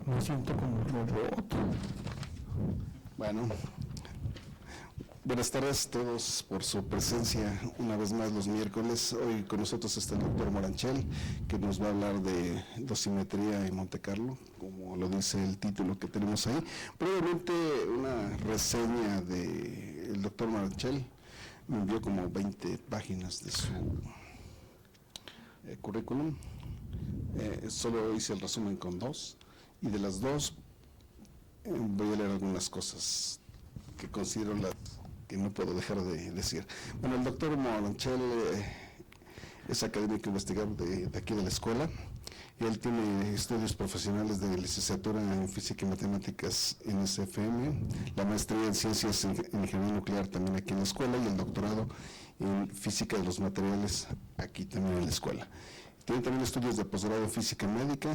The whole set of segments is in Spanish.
Me siento como robot. Bueno, buenas tardes a todos por su presencia una vez más los miércoles. Hoy con nosotros está el doctor Moranchel, que nos va a hablar de dosimetría en Monte Carlo, como lo dice el título que tenemos ahí. Brevemente, una reseña del doctor Moranchel. Me envió como 20 páginas de su currículum. Solo hice el resumen con 2, y de las 2 voy a leer algunas cosas que considero que no puedo dejar de decir. Bueno, el doctor Moranchel es académico investigador de aquí de la escuela. Él tiene estudios profesionales de licenciatura en Física y Matemáticas en SFM, la maestría en Ciencias en Ingeniería Nuclear también aquí en la escuela, y el doctorado en Física de los Materiales aquí también en la escuela. Tiene también estudios de posgrado en Física Médica,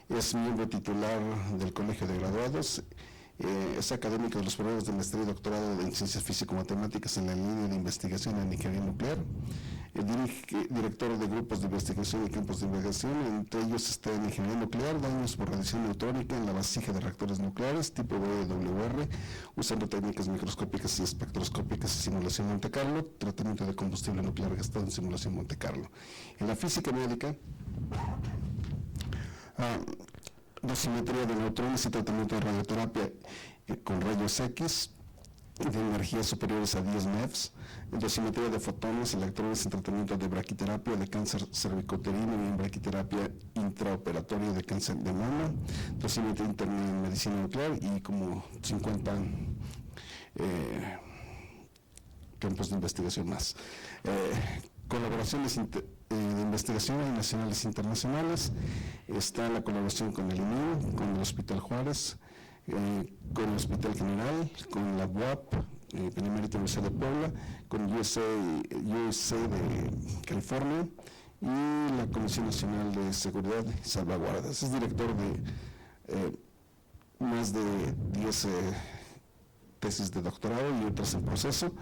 es miembro titular del Colegio de Graduados, es académico de los programas de maestría y doctorado en Ciencias Físico-Matemáticas en la línea de investigación en Ingeniería Nuclear. Director de grupos de investigación y campos de investigación, entre ellos está en Ingeniería Nuclear, daños por radiación neutrónica en la vasija de reactores nucleares tipo BWR, usando técnicas microscópicas y espectroscópicas y simulación Monte Carlo, tratamiento de combustible nuclear gastado en simulación Monte Carlo. En la física médica, dosimetría de neutrones y tratamiento de radioterapia con rayos X de energías superiores a 10 MeV, dosimetría de fotones y electrones en tratamiento de braquiterapia de cáncer cervicouterino y en braquiterapia intraoperatoria de cáncer de mama, dosimetría interna en medicina nuclear y como 50 campos de investigación más. Colaboraciones de investigación nacionales e internacionales. Está la colaboración con el INIU, con el Hospital Juárez, con el Hospital General, con la UAP, Benemérita Universidad de Puebla, con USA de California y la Comisión Nacional de Seguridad y Salvaguardas. Es director de más de 10 tesis de doctorado y otras en proceso,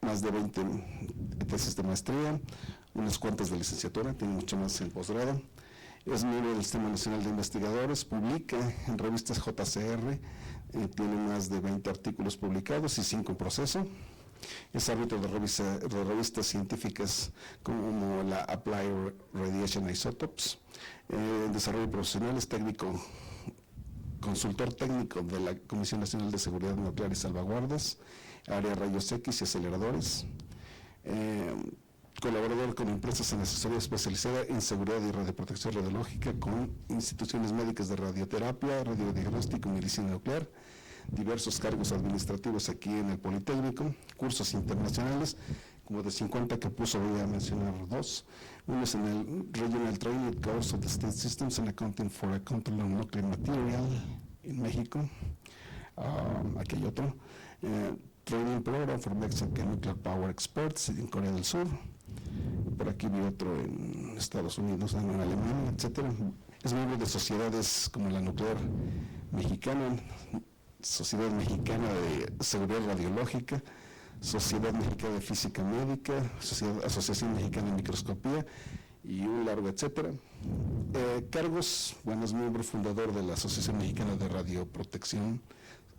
más de 20 tesis de maestría, unas cuantas de licenciatura, tiene mucho más en posgrado. Es miembro del Sistema Nacional de Investigadores, publica en revistas JCR, tiene más de 20 artículos publicados y 5 en proceso. Es árbitro de revistas científicas como la Applied Radiation Isotopes. En desarrollo profesional es consultor técnico de la Comisión Nacional de Seguridad Nuclear y Salvaguardas, área rayos X y aceleradores. Colaborador con empresas en asesoría especializada en seguridad y radioprotección radiológica, con instituciones médicas de radioterapia, radiodiagnóstico y medicina nuclear, diversos cargos administrativos aquí en el Politécnico, cursos internacionales, como de 50 que puso, voy a mencionar 2. Uno es en el Regional Training Course of the State Systems and Accounting for a Control on Nuclear Material en México. Aquí hay otro. Training Program for Mexican Nuclear Power Experts en Corea del Sur. Por aquí vi otro en Estados Unidos, en Alemania, etcétera. Es miembro de sociedades como la Nuclear Mexicana, Sociedad Mexicana de Seguridad Radiológica, Sociedad Mexicana de Física Médica, Asociación Mexicana de Microscopía y un largo etcétera. Cargos, bueno, es miembro fundador de la Asociación Mexicana de Radioprotección,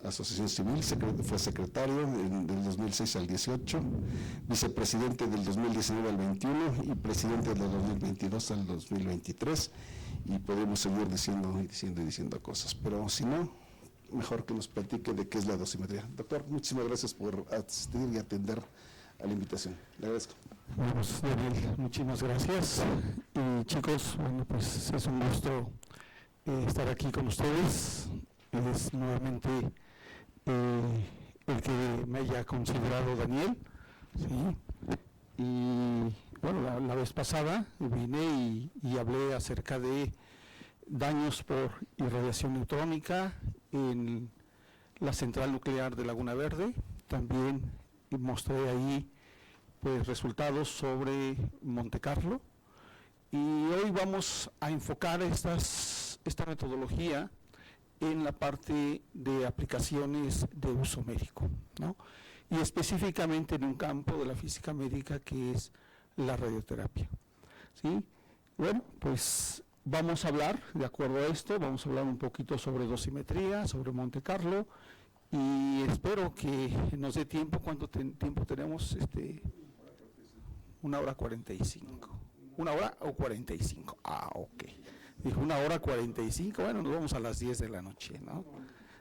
Asociación Civil, fue secretario del 2006 al 18, vicepresidente del 2019 al 21 y presidente del 2022 al 2023, y podemos seguir diciendo cosas, pero si no, mejor que nos platique de qué es la dosimetría. Doctor, muchísimas gracias por asistir y atender a la invitación. Le agradezco. Bueno, pues Daniel, muchísimas gracias. Y chicos, bueno, pues es un gusto estar aquí con ustedes. Es nuevamente el que me haya considerado Daniel, ¿sí? Y bueno, la vez pasada vine y hablé acerca de daños por irradiación neutrónica en la central nuclear de Laguna Verde. También mostré ahí pues resultados sobre Monte Carlo, y hoy vamos a enfocar esta metodología en la parte de aplicaciones de uso médico, ¿no? Y específicamente en un campo de la física médica que es la radioterapia, ¿sí? Bueno, pues vamos a hablar, de acuerdo a esto, vamos a hablar un poquito sobre dosimetría, sobre Monte Carlo, y espero que nos dé tiempo. ¿Cuánto tiempo tenemos? 1 hora 45. ¿1 hora o 45? Ah, ok. Dijo 1 hora 45, bueno, nos vamos a las 10 de la noche, ¿no?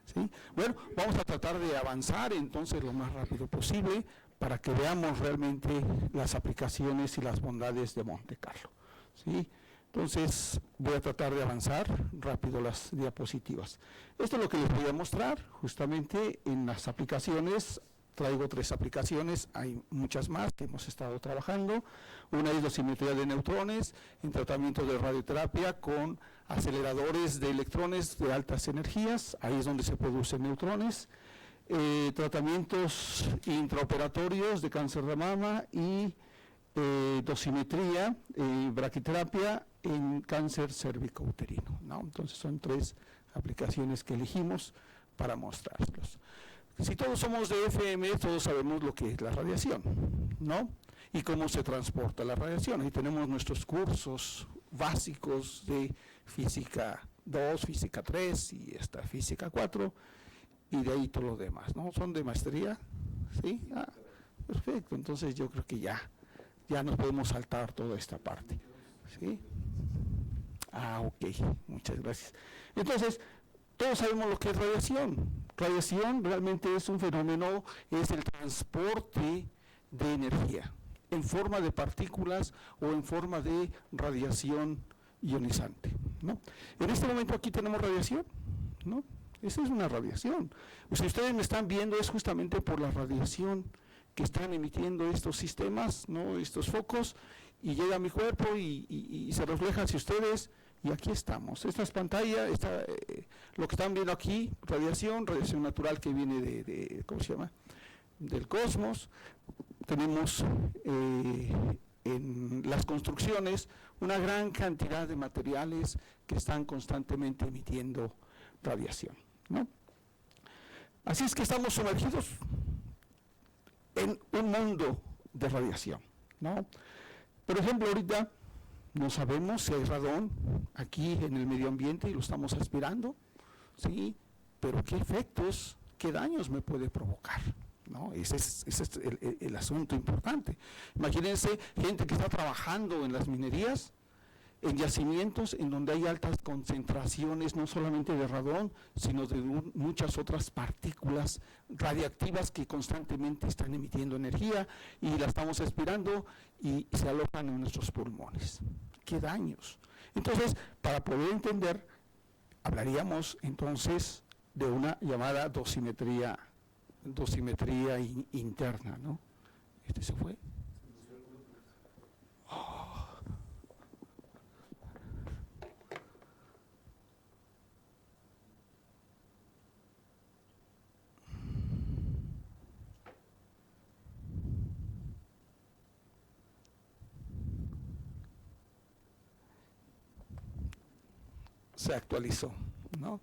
¿Sí? Bueno, vamos a tratar de avanzar entonces lo más rápido posible para que veamos realmente las aplicaciones y las bondades de Monte Carlo, ¿sí? Entonces voy a tratar de avanzar rápido las diapositivas. Esto es lo que les voy a mostrar justamente en las aplicaciones. Traigo 3 aplicaciones, hay muchas más que hemos estado trabajando. Una es dosimetría de neutrones en tratamiento de radioterapia con aceleradores de electrones de altas energías, ahí es donde se producen neutrones. Tratamientos intraoperatorios de cáncer de mama y dosimetría, braquiterapia en cáncer cérvico-uterino, ¿no? Entonces son 3 aplicaciones que elegimos para mostrarlos. Si todos somos de FM, todos sabemos lo que es la radiación, ¿no? Y cómo se transporta la radiación. Ahí tenemos nuestros cursos básicos de física 2, física 3 y esta física 4, y de ahí todo lo demás, ¿no? ¿Son de maestría? ¿Sí? Ah, perfecto. Entonces yo creo que ya nos podemos saltar toda esta parte, ¿sí? Ah, ok. Muchas gracias. Entonces, todos sabemos lo que es radiación. Radiación realmente es un fenómeno, es el transporte de energía en forma de partículas o en forma de radiación ionizante, ¿no? En este momento aquí tenemos radiación, ¿no? Esa es una radiación. Si ustedes me están viendo es justamente por la radiación que están emitiendo estos sistemas, ¿no? Estos focos, y llega a mi cuerpo y se refleja hacia ustedes. Y aquí estamos. Esta es pantalla, lo que están viendo aquí, radiación natural que viene de ¿cómo se llama? Del cosmos. Tenemos en las construcciones una gran cantidad de materiales que están constantemente emitiendo radiación, ¿no? Así es que estamos sumergidos en un mundo de radiación, ¿no? Por ejemplo, ahorita no sabemos si hay radón aquí en el medio ambiente y lo estamos aspirando, ¿sí? Pero qué efectos, qué daños me puede provocar, ¿no? Ese es el asunto importante. Imagínense gente que está trabajando en las minerías, en yacimientos en donde hay altas concentraciones no solamente de radón, sino de muchas otras partículas radiactivas que constantemente están emitiendo energía y la estamos aspirando y se alojan en nuestros pulmones. ¡Qué daños! Entonces, para poder entender, hablaríamos entonces de una llamada dosimetría interna, ¿no? ¿Este se fue? Se actualizó, ¿no?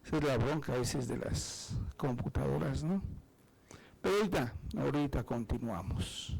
Esa es la bronca a veces de las computadoras, ¿no? Pero ahorita continuamos.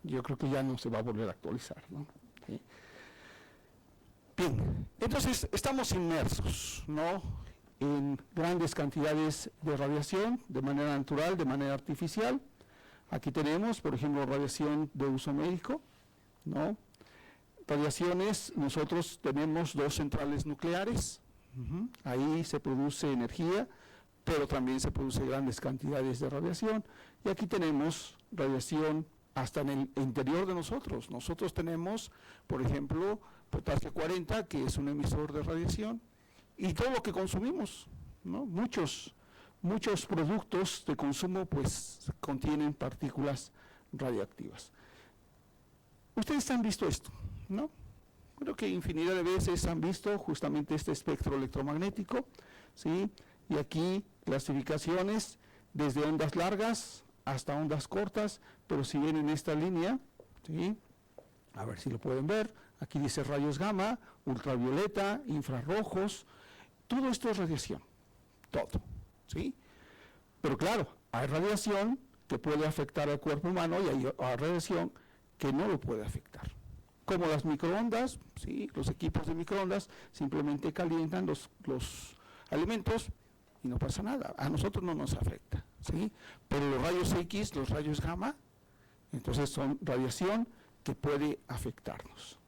yo creo que ya no se va a volver a actualizar, ¿no? ¿Sí? Bien, entonces estamos inmersos, ¿no?, en grandes cantidades de radiación, de manera natural, de manera artificial. Aquí tenemos, por ejemplo, radiación de uso médico, ¿no? Radiaciones, nosotros tenemos 2 centrales nucleares, ahí se produce energía, pero también se produce grandes cantidades de radiación, y aquí tenemos radiación hasta en el interior de nosotros. Nosotros tenemos, por ejemplo, potasio 40, que es un emisor de radiación, y todo lo que consumimos, ¿no? Muchos productos de consumo pues contienen partículas radioactivas. Ustedes han visto esto, ¿no? Creo que infinidad de veces han visto justamente este espectro electromagnético, ¿sí? Y aquí clasificaciones desde ondas largas hasta ondas cortas, pero si ven en esta línea, ¿sí?, a ver si lo pueden ver, aquí dice rayos gamma, ultravioleta, infrarrojos, todo esto es radiación, todo, ¿sí? Pero claro, hay radiación que puede afectar al cuerpo humano y hay radiación que no lo puede afectar. Como las microondas, ¿sí? Los equipos de microondas simplemente calientan los alimentos y no pasa nada, a nosotros no nos afecta, ¿sí? Pero los rayos X, los rayos gamma, entonces son radiación que puede afectarnos.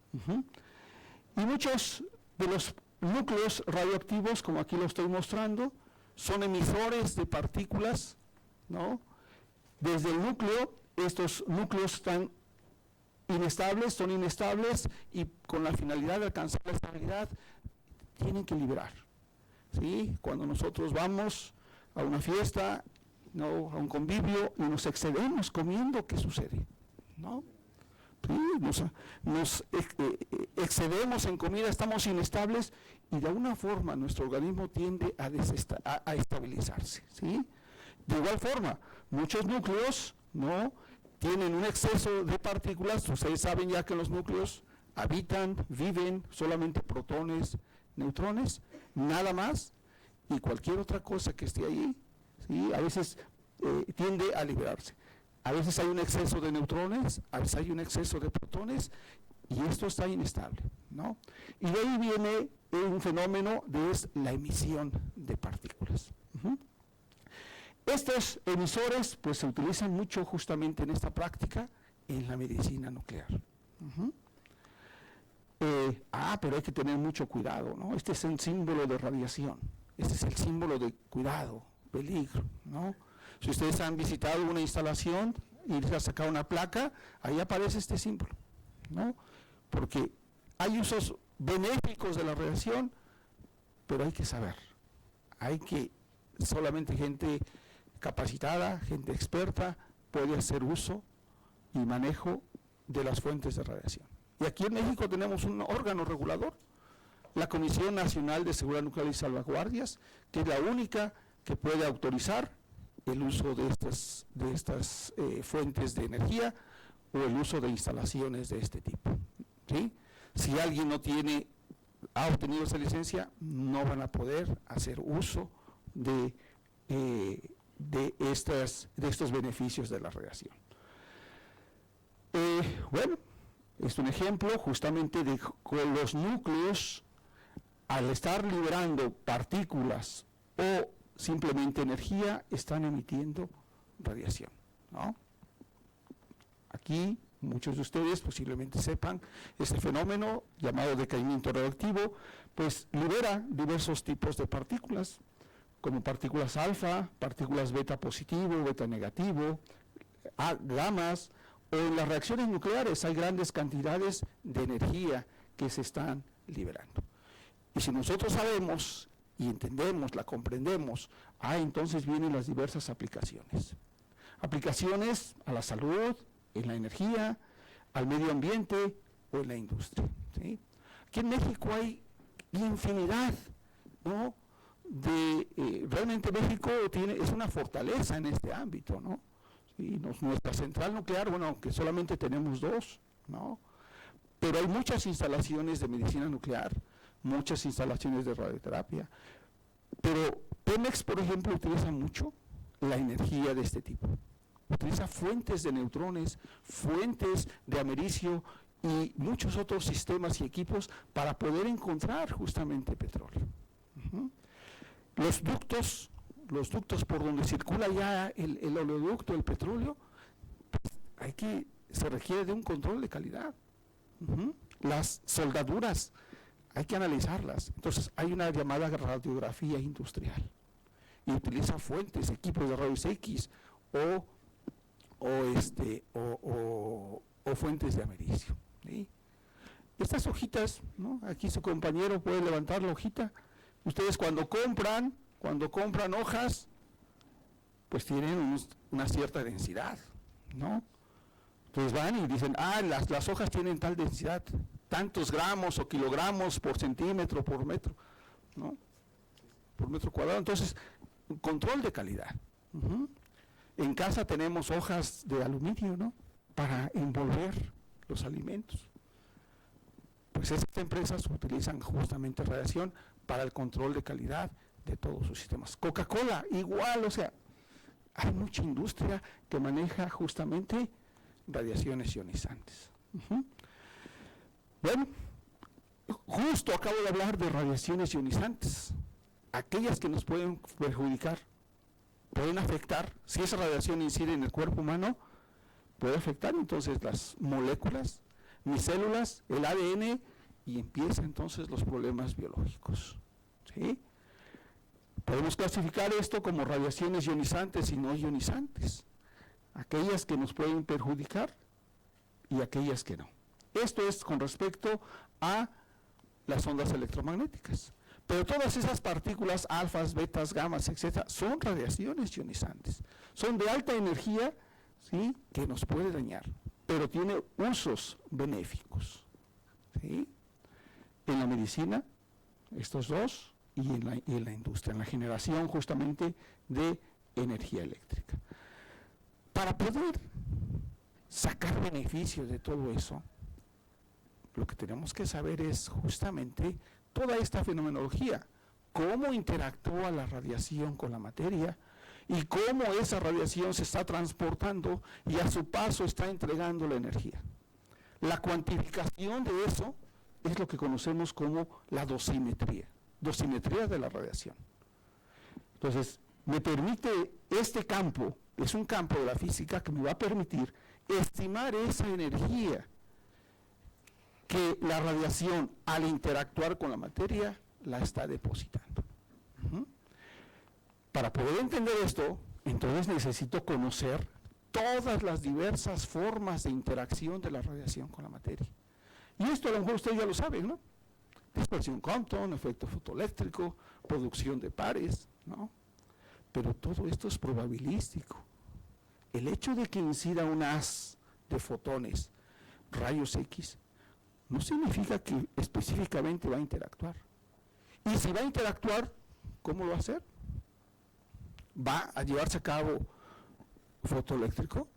Y muchos de los núcleos radioactivos, como aquí lo estoy mostrando, son emisores de partículas, ¿no? Desde el núcleo, estos núcleos están inestables, son inestables, y con la finalidad de alcanzar la estabilidad, tienen que liberar, ¿sí? Cuando nosotros vamos a una fiesta, ¿no?, a un convivio, y nos excedemos comiendo, ¿qué sucede? ¿No? Sí, nos excedemos en comida, estamos inestables, y de alguna forma nuestro organismo tiende a estabilizarse, ¿sí? De igual forma, muchos núcleos, ¿no?, tienen un exceso de partículas. Ustedes saben ya que en los núcleos viven solamente protones, neutrones, nada más, y cualquier otra cosa que esté ahí, ¿sí?, a veces tiende a liberarse. A veces hay un exceso de neutrones, a veces hay un exceso de protones, y esto está inestable, ¿no? Y de ahí viene un fenómeno de la emisión de partículas. Estos emisores pues se utilizan mucho justamente en esta práctica en la medicina nuclear. Pero hay que tener mucho cuidado, ¿no? Este es el símbolo de radiación, este es el símbolo de cuidado, peligro, ¿no? Si ustedes han visitado una instalación y les han sacado una placa, ahí aparece este símbolo, ¿no? Porque hay usos benéficos de la radiación, pero hay que saber, solamente gente capacitada, gente experta, puede hacer uso y manejo de las fuentes de radiación. Y aquí en México tenemos un órgano regulador, la Comisión Nacional de Seguridad Nuclear y Salvaguardias, que es la única que puede autorizar el uso de estas fuentes de energía o el uso de instalaciones de este tipo, ¿sí? Si alguien ha obtenido esa licencia, no van a poder hacer uso de estos beneficios de la radiación. Bueno, es un ejemplo justamente de con los núcleos, al estar liberando partículas o simplemente energía, están emitiendo radiación, ¿no? Aquí muchos de ustedes posiblemente sepan este fenómeno llamado decaimiento radioactivo, pues libera diversos tipos de partículas, como partículas alfa, partículas beta positivo, beta negativo, gamas, o en las reacciones nucleares hay grandes cantidades de energía que se están liberando. Y si nosotros sabemos y entendemos, la comprendemos, entonces vienen las diversas aplicaciones. Aplicaciones a la salud, en la energía, al medio ambiente o en la industria, ¿sí? Aquí en México hay infinidad, ¿no? Realmente México es una fortaleza en este ámbito, ¿no? Sí, nuestra central nuclear, bueno, aunque solamente tenemos 2, ¿no? Pero hay muchas instalaciones de medicina nuclear, muchas instalaciones de radioterapia, pero Pemex, por ejemplo, utiliza mucho la energía de este tipo, utiliza fuentes de neutrones, fuentes de americio y muchos otros sistemas y equipos para poder encontrar justamente petróleo. Los ductos por donde circula ya el oleoducto, el petróleo, pues se requiere de un control de calidad. Las soldaduras hay que analizarlas. Entonces hay una llamada radiografía industrial y utiliza fuentes, equipos de rayos X o fuentes de americio. ¿Sí? Estas hojitas, ¿no? Aquí su compañero puede levantar la hojita. Ustedes cuando compran hojas, pues tienen una cierta densidad, ¿no? Entonces van y dicen, las hojas tienen tal densidad, tantos gramos o kilogramos por centímetro, por metro, ¿no? Por metro cuadrado. Entonces, control de calidad. En casa tenemos hojas de aluminio, ¿no? Para envolver los alimentos. Pues estas empresas utilizan justamente radiación para el control de calidad de todos sus sistemas. Coca-Cola, igual, o sea, hay mucha industria que maneja justamente radiaciones ionizantes. Bueno, justo acabo de hablar de radiaciones ionizantes, aquellas que nos pueden perjudicar, pueden afectar. Si esa radiación incide en el cuerpo humano, puede afectar entonces las moléculas, mis células, el ADN, y empiezan entonces los problemas biológicos. ¿Sí? Podemos clasificar esto como radiaciones ionizantes y no ionizantes, aquellas que nos pueden perjudicar y aquellas que no. Esto es con respecto a las ondas electromagnéticas. Pero todas esas partículas, alfas, betas, gamas, etcétera, son radiaciones ionizantes. Son de alta energía, ¿sí?, que nos puede dañar, pero tiene usos benéficos. ¿Sí? En la medicina, estos dos, y en la industria, en la generación justamente de energía eléctrica. Para poder sacar beneficio de todo eso, lo que tenemos que saber es justamente toda esta fenomenología, cómo interactúa la radiación con la materia y cómo esa radiación se está transportando y a su paso está entregando la energía. La cuantificación de eso es lo que conocemos como la dosimetría de la radiación. Entonces, me permite este campo, es un campo de la física que me va a permitir estimar esa energía que la radiación, al interactuar con la materia, la está depositando. Para poder entender esto, entonces necesito conocer todas las diversas formas de interacción de la radiación con la materia. Y esto a lo mejor usted ya lo sabe, ¿no? Dispersión Compton, efecto fotoeléctrico, producción de pares, ¿no? Pero todo esto es probabilístico. El hecho de que incida un haz de fotones, rayos X, no significa que específicamente va a interactuar. Y si va a interactuar, ¿cómo lo va a hacer? ¿Va a llevarse a cabo fotoeléctrico,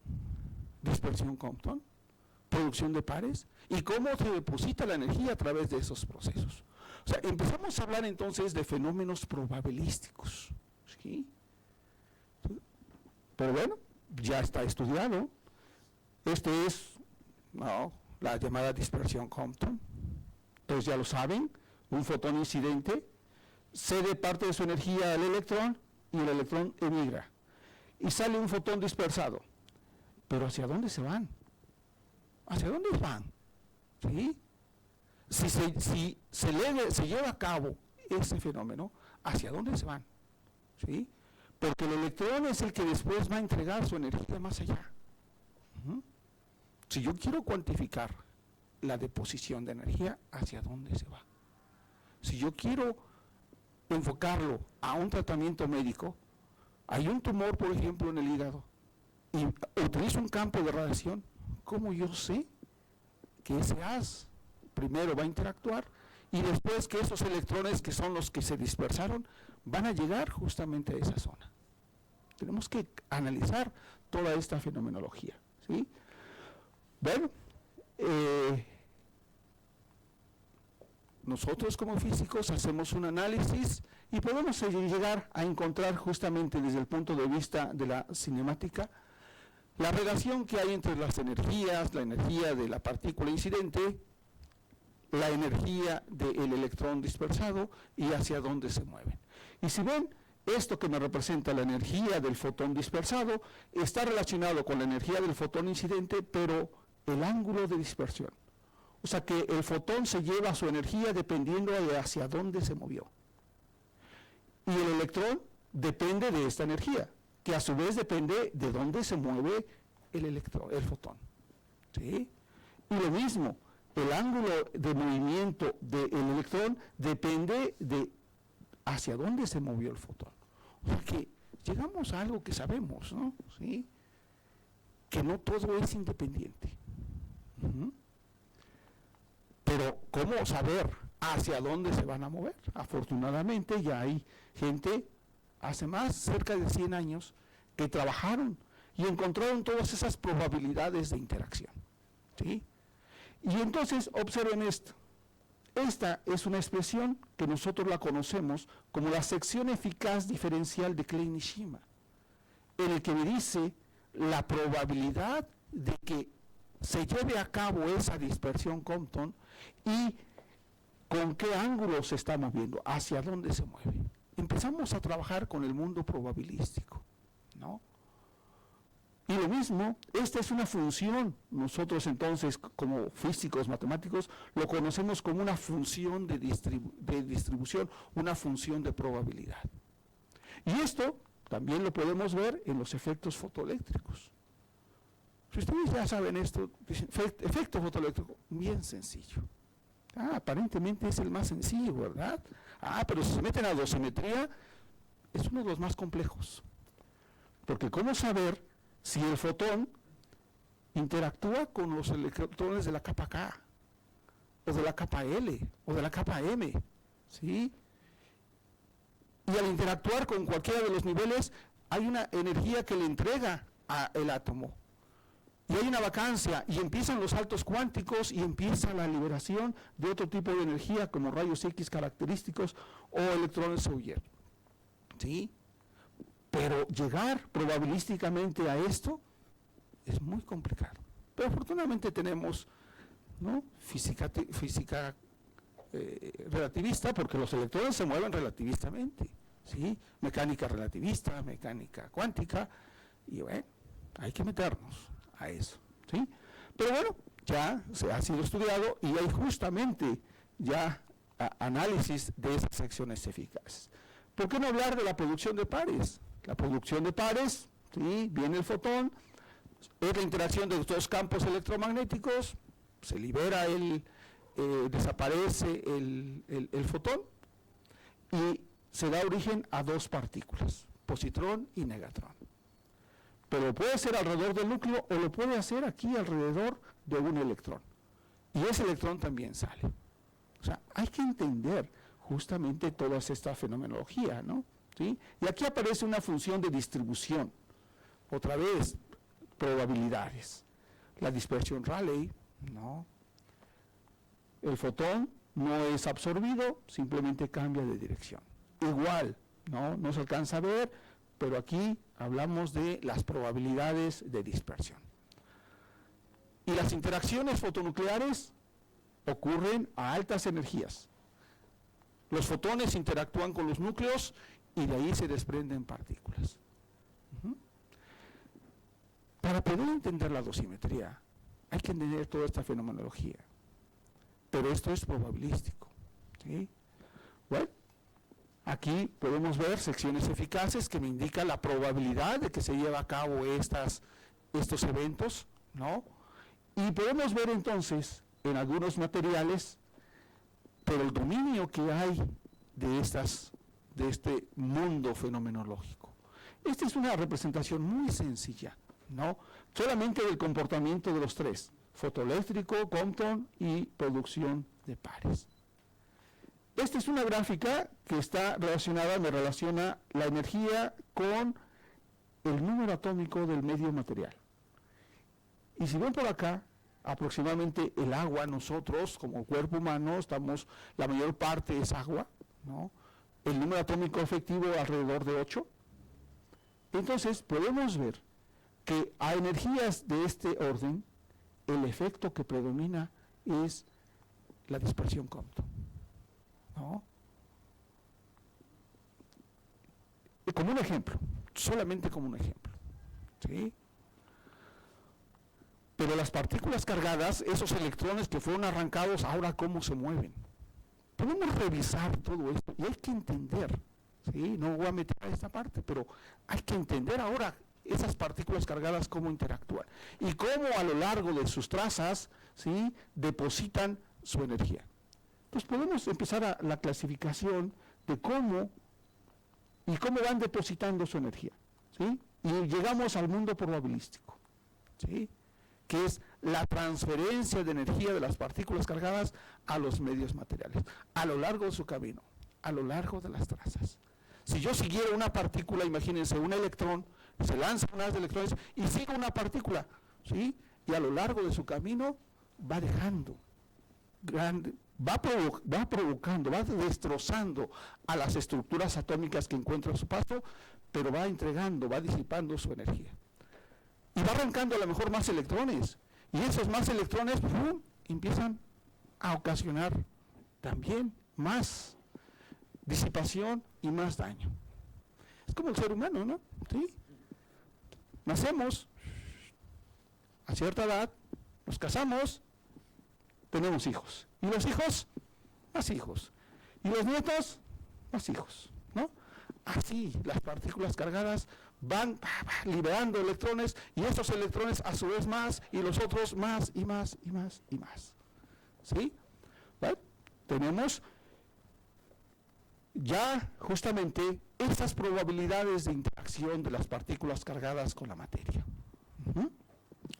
dispersión Compton, producción de pares? ¿Y cómo se deposita la energía a través de esos procesos? O sea, empezamos a hablar entonces de fenómenos probabilísticos. ¿Sí? Pero bueno, ya está estudiado. Este es la llamada dispersión Compton. Entonces ya lo saben, un fotón incidente cede parte de su energía al electrón y el electrón emigra. Y sale un fotón dispersado. Pero ¿hacia dónde se van? ¿Hacia dónde van? ¿Sí? Si se lleva a cabo ese fenómeno, ¿hacia dónde se van? ¿Sí? Porque el electrón es el que después va a entregar su energía más allá. Si yo quiero cuantificar la deposición de energía, ¿hacia dónde se va? Si yo quiero enfocarlo a un tratamiento médico, hay un tumor, por ejemplo, en el hígado, y utilizo un campo de radiación, ¿cómo yo sé que ese haz primero va a interactuar y después que esos electrones, que son los que se dispersaron, van a llegar justamente a esa zona? Tenemos que analizar toda esta fenomenología, ¿sí? Bueno, nosotros como físicos hacemos un análisis y podemos llegar a encontrar justamente desde el punto de vista de la cinemática la relación que hay entre las energías, la energía de la partícula incidente, la energía del electrón dispersado y hacia dónde se mueven. Y si ven, esto que me representa la energía del fotón dispersado está relacionado con la energía del fotón incidente, pero el ángulo de dispersión. O sea que el fotón se lleva su energía dependiendo de hacia dónde se movió. Y el electrón depende de esta energía, que a su vez depende de dónde se mueve el fotón. ¿Sí? Y lo mismo, el ángulo de movimiento del electrón depende de hacia dónde se movió el fotón. O sea que llegamos a algo que sabemos, ¿no? ¿Sí? Que no todo es independiente. Pero ¿cómo saber hacia dónde se van a mover? Afortunadamente ya hay gente, hace cerca de 100 años, que trabajaron y encontraron todas esas probabilidades de interacción. ¿Sí? Y entonces observen esto. Esta es una expresión que nosotros la conocemos como la sección eficaz diferencial de Klein-Nishima, en el que me dice la probabilidad de que se lleve a cabo esa dispersión Compton y con qué ángulo se está moviendo, hacia dónde se mueve. Empezamos a trabajar con el mundo probabilístico, ¿no? Y lo mismo, esta es una función, nosotros entonces como físicos matemáticos lo conocemos como una función de distribución, una función de probabilidad. Y esto también lo podemos ver en los efectos fotoeléctricos. Si ustedes ya saben esto, dicen, efecto fotoeléctrico, bien sencillo. Aparentemente es el más sencillo, ¿verdad? Pero si se meten a dosimetría, es uno de los más complejos. Porque ¿cómo saber si el fotón interactúa con los electrones de la capa K, o de la capa L, o de la capa M? ¿Sí? Y al interactuar con cualquiera de los niveles, hay una energía que le entrega al átomo. Y hay una vacancia, y empiezan los saltos cuánticos, y empieza la liberación de otro tipo de energía, como rayos X característicos, o electrones Auger. ¿Sí? Pero llegar probabilísticamente a esto es muy complicado. Pero afortunadamente tenemos, ¿no?, física relativista, porque los electrones se mueven relativistamente, ¿sí? Mecánica relativista, mecánica cuántica, y bueno, hay que meternos a eso, ¿sí? Pero bueno, ya se ha sido estudiado y hay justamente ya análisis de esas secciones eficaces. ¿Por qué no hablar de la producción de pares? La producción de pares, ¿sí? Viene el fotón, es la interacción de los dos campos electromagnéticos, se libera desaparece el fotón y se da origen a dos partículas, positrón y negatrón. Pero puede ser alrededor del núcleo o lo puede hacer aquí alrededor de un electrón. Y ese electrón también sale. O sea, hay que entender justamente toda esta fenomenología, ¿no? ¿Sí? Y aquí aparece una función de distribución. Otra vez, probabilidades. La dispersión Rayleigh, ¿no? El fotón no es absorbido, simplemente cambia de dirección. Igual, no se alcanza a ver, pero aquí hablamos de las probabilidades de dispersión. Y las interacciones fotonucleares ocurren a altas energías. Los fotones interactúan con los núcleos y de ahí se desprenden partículas. Para poder entender la dosimetría, hay que entender toda esta fenomenología. Pero esto es probabilístico, ¿sí? Bueno, aquí podemos ver secciones eficaces que me indican la probabilidad de que se lleve a cabo estos eventos, ¿no? Y podemos ver entonces en algunos materiales, por el dominio que hay de este mundo fenomenológico. Esta es una representación muy sencilla, ¿no? Solamente del comportamiento de los tres: fotoeléctrico, Compton y producción de pares. Esta es una gráfica que está relacionada, me relaciona la energía con el número atómico del medio material. Y si ven por acá, aproximadamente el agua, nosotros como cuerpo humano, la mayor parte es agua, ¿no? El número atómico efectivo alrededor de 8. Entonces podemos ver que a energías de este orden, el efecto que predomina es la dispersión Compton, ¿no? Y como un ejemplo, solamente como un ejemplo, ¿sí? Pero las partículas cargadas, esos electrones que fueron arrancados, ahora cómo se mueven. Podemos revisar todo esto y hay que entender, ¿sí? No voy a meter a esta parte, pero hay que entender ahora esas partículas cargadas cómo interactúan y cómo a lo largo de sus trazas, ¿sí?, depositan su energía. Entonces podemos empezar a la clasificación de cómo van depositando su energía, ¿sí? Y llegamos al mundo probabilístico, ¿sí?, que es la transferencia de energía de las partículas cargadas a los medios materiales, a lo largo de su camino, a lo largo de las trazas. Si yo siguiera una partícula, imagínense, un electrón, se lanza una de electrones y sigue una partícula, ¿sí?, y a lo largo de su camino va dejando, va provocando, va destrozando a las estructuras atómicas que encuentra a su paso, pero va entregando, va disipando su energía. Y va arrancando a lo mejor más electrones, y esos más electrones empiezan a ocasionar también más disipación y más daño. Es como el ser humano, ¿no? ¿Sí? Nacemos a cierta edad, nos casamos, tenemos hijos, y los hijos, más hijos, y los nietos, más hijos, ¿no? Así las partículas cargadas van liberando electrones, y esos electrones a su vez más, y los otros más y más y más y más. ¿Sí? ¿Vale? Tenemos ya justamente esas probabilidades de interacción de las partículas cargadas con la materia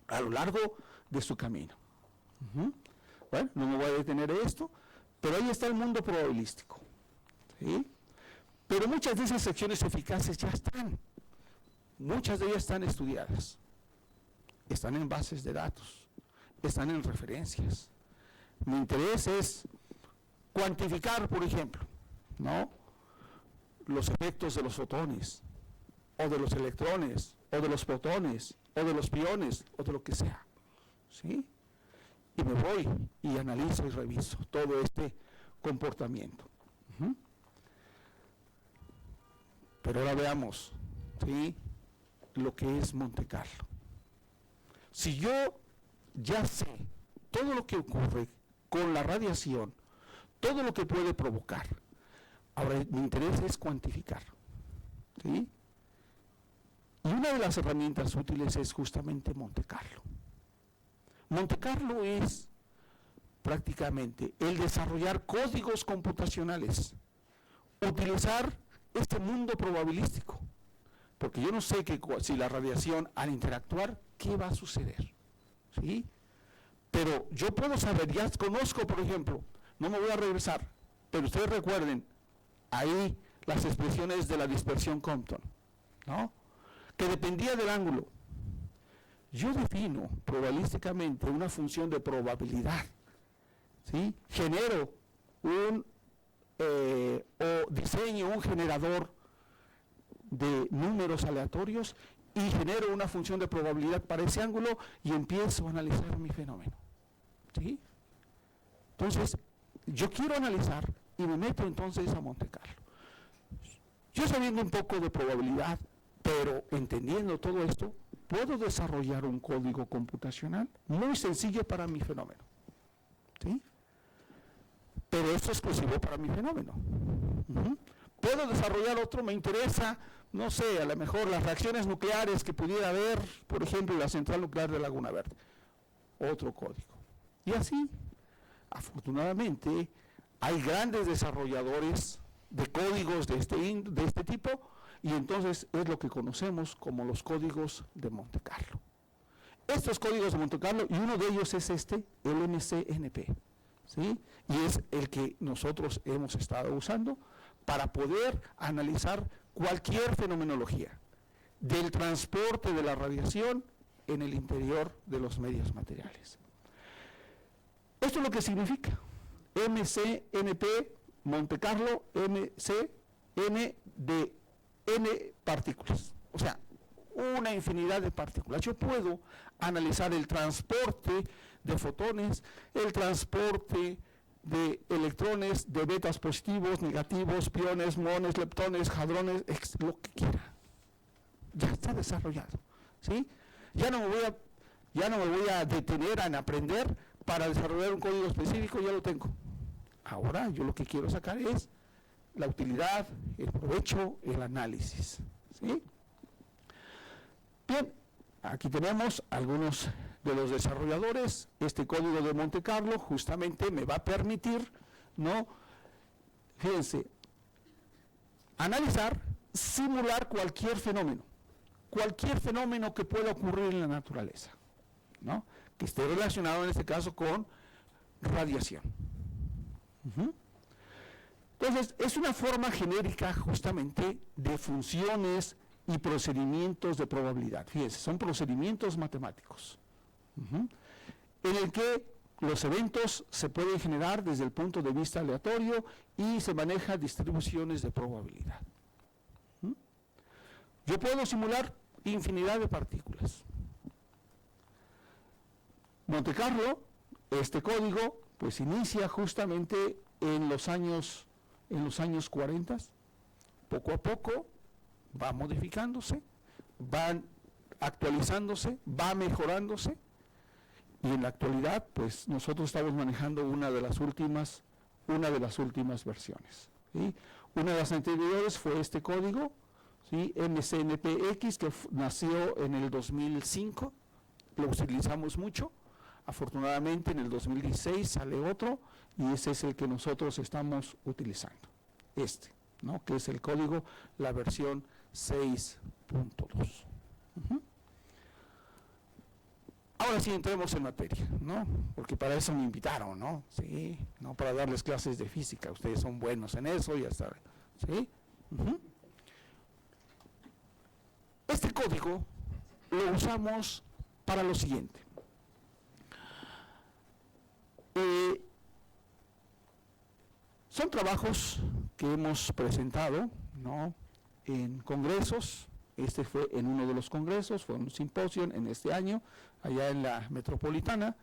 a lo largo de su camino. Bueno, no me voy a detener en esto, pero ahí está el mundo probabilístico, ¿sí? Pero muchas de esas secciones eficaces ya están, muchas de ellas están estudiadas, están en bases de datos, están en referencias. Mi interés es cuantificar, por ejemplo, ¿no?, los efectos de los fotones, o de los electrones, o de los protones, o de los piones, o de lo que sea, ¿sí? Y me voy y analizo y reviso todo este comportamiento. Pero ahora veamos, ¿sí?, lo que es Monte Carlo. Si yo ya sé todo lo que ocurre con la radiación, todo lo que puede provocar, ahora mi interés es cuantificar, ¿sí? Y una de las herramientas útiles es justamente Monte Carlo. Monte Carlo es prácticamente el desarrollar códigos computacionales, utilizar este mundo probabilístico, porque yo no sé si la radiación al interactuar, ¿qué va a suceder? ¿Sí? Pero yo puedo saber, ya conozco, por ejemplo, no me voy a regresar, pero ustedes recuerden, ahí las expresiones de la dispersión Compton, ¿no?, que dependía del ángulo. Yo defino probabilísticamente una función de probabilidad, ¿sí? Genero o diseño un generador de números aleatorios y genero una función de probabilidad para ese ángulo y empiezo a analizar mi fenómeno, ¿sí? Entonces, yo quiero analizar y me meto entonces a Monte Carlo. Yo sabiendo un poco de probabilidad, pero entendiendo todo esto, puedo desarrollar un código computacional muy sencillo para mi fenómeno, ¿sí? Pero esto es exclusivo para mi fenómeno. Puedo desarrollar otro, me interesa, no sé, a lo mejor las reacciones nucleares que pudiera haber, por ejemplo, en la central nuclear de Laguna Verde. Otro código. Y así, afortunadamente, hay grandes desarrolladores de códigos de este tipo, y entonces es lo que conocemos como los códigos de Monte Carlo. Estos códigos de Monte Carlo, y uno de ellos es el MCNP, ¿sí? Y es el que nosotros hemos estado usando para poder analizar cualquier fenomenología del transporte de la radiación en el interior de los medios materiales. Esto es lo que significa MCNP, Monte Carlo, MC, N de N partículas. O sea, una infinidad de partículas. Yo puedo analizar el transporte de fotones, el transporte de electrones, de betas positivos, negativos, piones, muones, leptones, hadrones, lo que quiera. Ya está desarrollado, ¿sí? Ya no me voy a detener en aprender para desarrollar un código específico, ya lo tengo. Ahora yo lo que quiero sacar es la utilidad, el provecho, el análisis, ¿sí? Bien, aquí tenemos algunos de los desarrolladores. Este código de Monte Carlo justamente me va a permitir, ¿no? Fíjense, analizar, simular cualquier fenómeno que pueda ocurrir en la naturaleza, ¿no? Que esté relacionado en este caso con radiación. Entonces, es una forma genérica justamente de funciones y procedimientos de probabilidad. Fíjense, son procedimientos matemáticos, en el que los eventos se pueden generar desde el punto de vista aleatorio y se manejan distribuciones de probabilidad. Yo puedo simular infinidad de partículas. Monte Carlo, este código, pues inicia justamente en los años 40, poco a poco va modificándose, va actualizándose, va mejorándose, y en la actualidad, pues nosotros estamos manejando una de las últimas versiones, ¿sí? Una de las anteriores fue este código, ¿sí? MCNPX, que nació en el 2005, lo utilizamos mucho. Afortunadamente en el 2016 sale otro, y ese es el que nosotros estamos utilizando, ¿no? Que es el código, la versión 6.2. Ahora sí entremos en materia, ¿no? Porque para eso me invitaron, ¿no? Sí, no para darles clases de física, ustedes son buenos en eso, ya saben, ¿sí? Este código lo usamos para lo siguiente. Son trabajos que hemos presentado, ¿no? En congresos. Este fue en uno de los congresos, fue un simposio en este año, allá en la Metropolitana,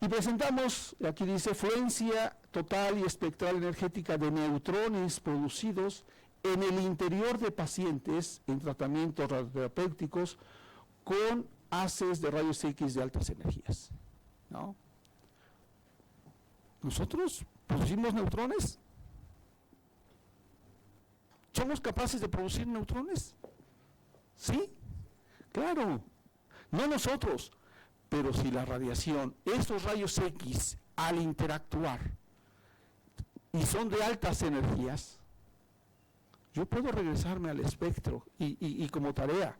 y presentamos, aquí dice, fluencia total y espectral energética de neutrones producidos en el interior de pacientes en tratamientos radioterapéuticos con haces de rayos X de altas energías, ¿no? ¿Nosotros producimos neutrones? ¿Somos capaces de producir neutrones? ¿Sí? Claro. No nosotros, pero si la radiación, estos rayos X, al interactuar y son de altas energías, yo puedo regresarme al espectro y como tarea,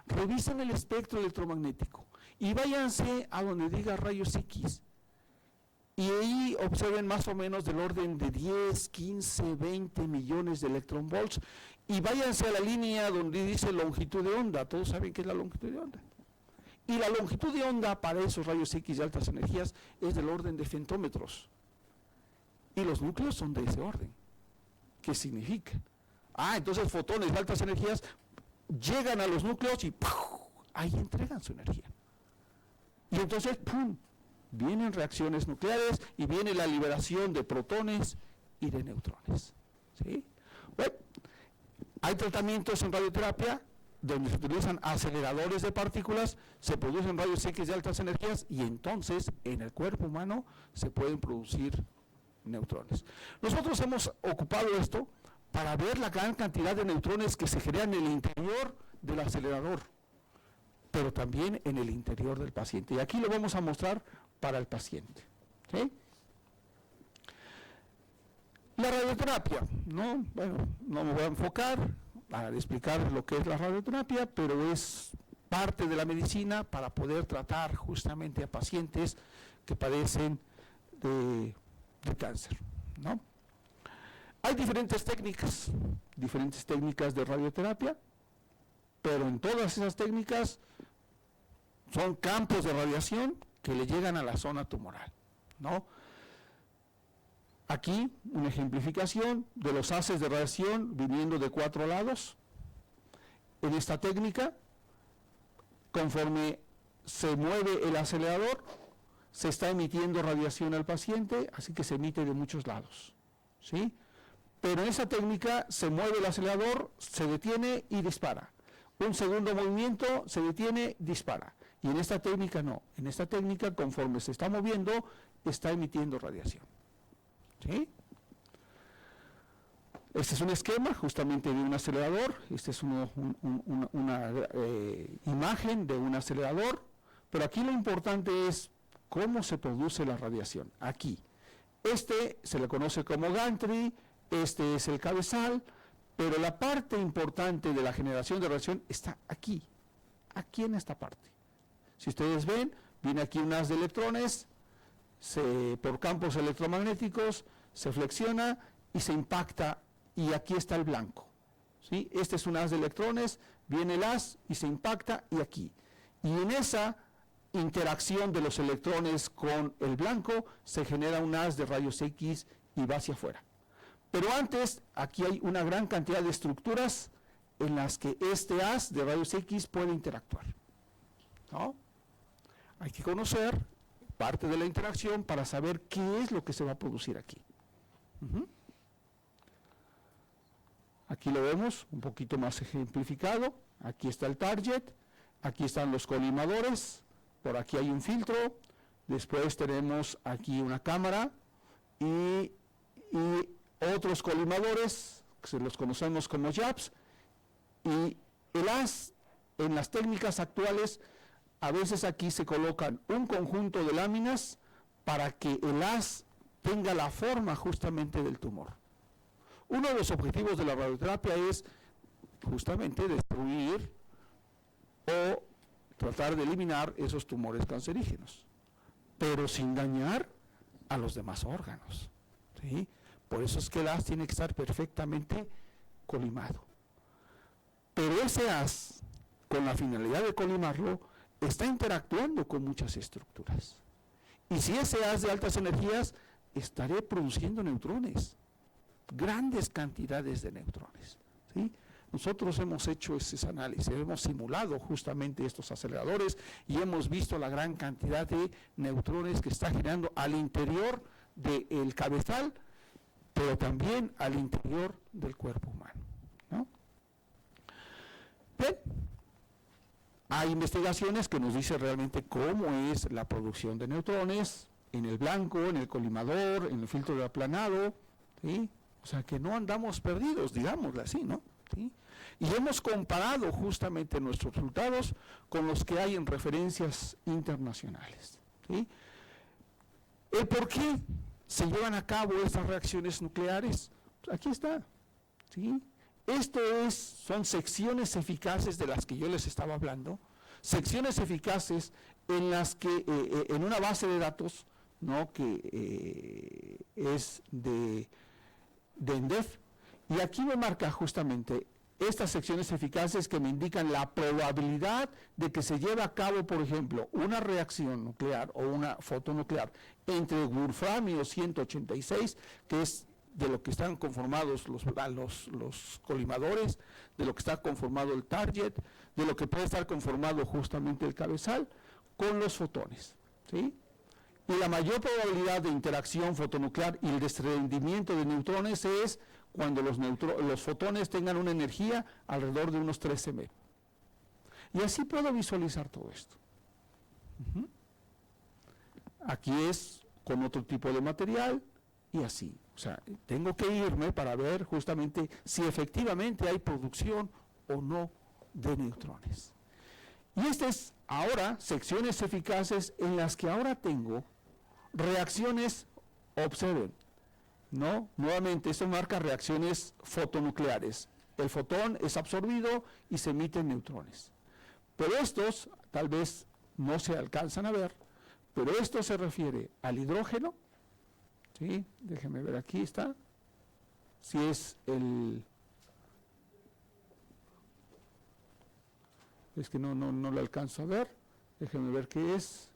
revisen el espectro electromagnético y váyanse a donde diga rayos X. Y ahí observen más o menos del orden de 10, 15, 20 millones de electronvolts, y váyanse a la línea donde dice longitud de onda. Todos saben qué es la longitud de onda. Y la longitud de onda para esos rayos X de altas energías es del orden de femtómetros. Y los núcleos son de ese orden. ¿Qué significa? Entonces fotones de altas energías llegan a los núcleos y ¡puf!, ahí entregan su energía. Y entonces, ¡pum!, vienen reacciones nucleares y viene la liberación de protones y de neutrones, ¿sí? Bueno, hay tratamientos en radioterapia donde se utilizan aceleradores de partículas, se producen rayos X de altas energías y entonces en el cuerpo humano se pueden producir neutrones. Nosotros hemos ocupado esto para ver la gran cantidad de neutrones que se generan en el interior del acelerador, pero también en el interior del paciente. Y aquí lo vamos a mostrar para el paciente, ¿sí? La radioterapia, ¿no? Bueno, no me voy a enfocar a explicar lo que es la radioterapia, pero es parte de la medicina para poder tratar justamente a pacientes que padecen de cáncer, ¿no? Hay diferentes técnicas de radioterapia, pero en todas esas técnicas son campos de radiación que le llegan a la zona tumoral, ¿no? Aquí una ejemplificación de los haces de radiación viniendo de 4 lados. En esta técnica conforme se mueve el acelerador, se está emitiendo radiación al paciente, así que se emite de muchos lados, ¿sí? Pero en esa técnica se mueve el acelerador, se detiene y dispara. Un segundo movimiento, se detiene, dispara. Y en esta técnica no. En esta técnica, conforme se está moviendo, está emitiendo radiación, ¿sí? Este es un esquema justamente de un acelerador. Este es una imagen de un acelerador. Pero aquí lo importante es cómo se produce la radiación. Aquí. Este se le conoce como gantry, este es el cabezal, pero la parte importante de la generación de radiación está aquí en esta parte. Si ustedes ven, viene aquí un haz de electrones, por campos electromagnéticos, se flexiona y se impacta, y aquí está el blanco, ¿sí? Este es un haz de electrones, viene el haz y se impacta, y aquí. Y en esa interacción de los electrones con el blanco, se genera un haz de rayos X y va hacia afuera. Pero antes, aquí hay una gran cantidad de estructuras en las que este haz de rayos X puede interactuar, ¿no? Hay que conocer parte de la interacción para saber qué es lo que se va a producir aquí. Aquí lo vemos un poquito más ejemplificado. Aquí está el target, aquí están los colimadores, por aquí hay un filtro, después tenemos aquí una cámara y otros colimadores, que se los conocemos como jabs, y el haz en las técnicas actuales, a veces aquí se colocan un conjunto de láminas para que el haz tenga la forma justamente del tumor. Uno de los objetivos de la radioterapia es justamente destruir o tratar de eliminar esos tumores cancerígenos, pero sin dañar a los demás órganos, ¿sí? Por eso es que el haz tiene que estar perfectamente colimado. Pero ese haz, con la finalidad de colimarlo, está interactuando con muchas estructuras. Y si ese haz de altas energías, estaré produciendo neutrones, grandes cantidades de neutrones, ¿sí? Nosotros hemos hecho ese análisis, hemos simulado justamente estos aceleradores y hemos visto la gran cantidad de neutrones que está generando al interior del cabezal, pero también al interior del cuerpo humano, ¿no? Bien, hay investigaciones que nos dicen realmente cómo es la producción de neutrones en el blanco, en el colimador, en el filtro de aplanado, ¿sí? O sea que no andamos perdidos, digámoslo así, ¿no? ¿Sí? Y hemos comparado justamente nuestros resultados con los que hay en referencias internacionales, ¿sí? ¿El por qué se llevan a cabo estas reacciones nucleares? Pues aquí está, ¿sí? Son secciones eficaces de las que yo les estaba hablando, secciones eficaces en las que, en una base de datos, ¿no?, que es de ENDEF, y aquí me marca justamente estas secciones eficaces que me indican la probabilidad de que se lleve a cabo, por ejemplo, una reacción nuclear o una fotonuclear entre wolframio 186, que es de lo que están conformados los colimadores, de lo que está conformado el target, de lo que puede estar conformado justamente el cabezal, con los fotones, ¿sí? Y la mayor probabilidad de interacción fotonuclear y el desprendimiento de neutrones es cuando los fotones tengan una energía alrededor de unos 13 MeV. Y así puedo visualizar todo esto. Aquí es con otro tipo de material y así. O sea, tengo que irme para ver justamente si efectivamente hay producción o no de neutrones. Y estas ahora secciones eficaces en las que ahora tengo reacciones, observen, ¿no? Nuevamente, esto marca reacciones fotonucleares. El fotón es absorbido y se emiten neutrones. Pero estos tal vez no se alcanzan a ver, pero esto se refiere al hidrógeno, ¿sí? Déjenme ver, aquí está. Si es el... Es que no lo alcanzo a ver. Déjenme ver qué es.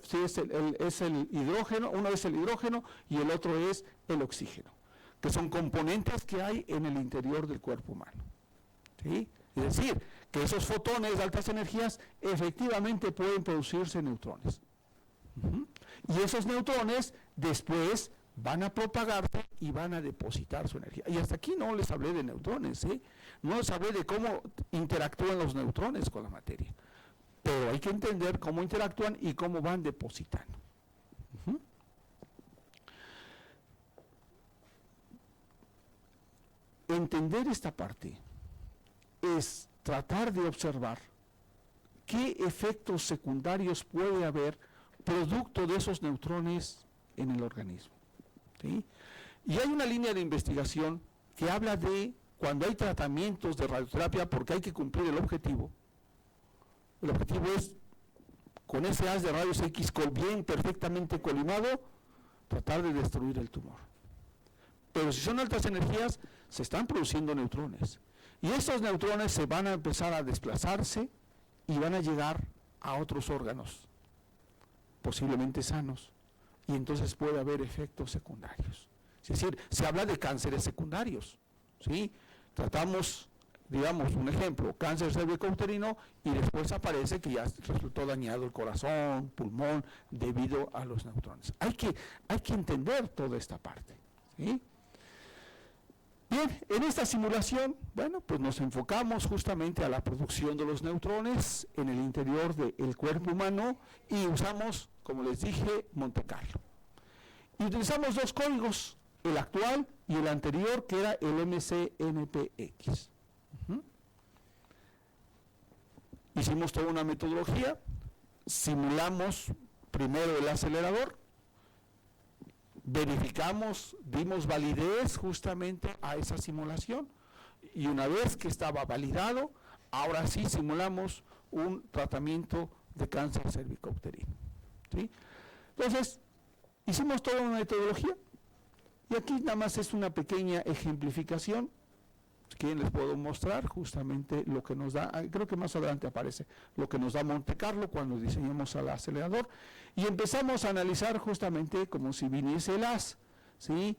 Sí, es el hidrógeno, uno es el hidrógeno y el otro es el oxígeno, que son componentes que hay en el interior del cuerpo humano, ¿sí? Es decir, que esos fotones de altas energías efectivamente pueden producirse neutrones. Y esos neutrones después van a propagarse y van a depositar su energía. Y hasta aquí no les hablé de neutrones, no les hablé de cómo interactúan los neutrones con la materia. Pero hay que entender cómo interactúan y cómo van depositando. Entender esta parte es tratar de observar qué efectos secundarios puede haber producto de esos neutrones en el organismo. ¿Sí? Y hay una línea de investigación que habla de cuando hay tratamientos de radioterapia, porque hay que cumplir el objetivo. El objetivo es, con ese haz de rayos X bien perfectamente colimado, tratar de destruir el tumor. Pero si son altas energías, se están produciendo neutrones. Y estos neutrones se van a empezar a desplazarse y van a llegar a otros órganos, posiblemente sanos. Y entonces puede haber efectos secundarios. Es decir, se habla de cánceres secundarios, ¿sí? Tratamos, digamos, un ejemplo, cáncer cervicouterino, y después aparece que ya resultó dañado el corazón, pulmón, debido a los neutrones. Hay que entender toda esta parte, ¿sí? Bien, en esta simulación, bueno, pues nos enfocamos justamente a la producción de los neutrones en el interior del cuerpo humano y usamos, como les dije, Monte Carlo. Y utilizamos dos códigos, el actual y el anterior, que era el MCNPX. Hicimos toda una metodología, simulamos primero el acelerador, verificamos, dimos validez justamente a esa simulación, y una vez que estaba validado, ahora sí simulamos un tratamiento de cáncer cervicouterino, ¿sí? Entonces, hicimos toda una metodología, y aquí nada más es una pequeña ejemplificación. Si quieren les puedo mostrar justamente lo que nos da, creo que más adelante aparece, lo que nos da Monte Carlo cuando diseñamos al acelerador, y empezamos a analizar justamente como si viniese el haz, ¿sí?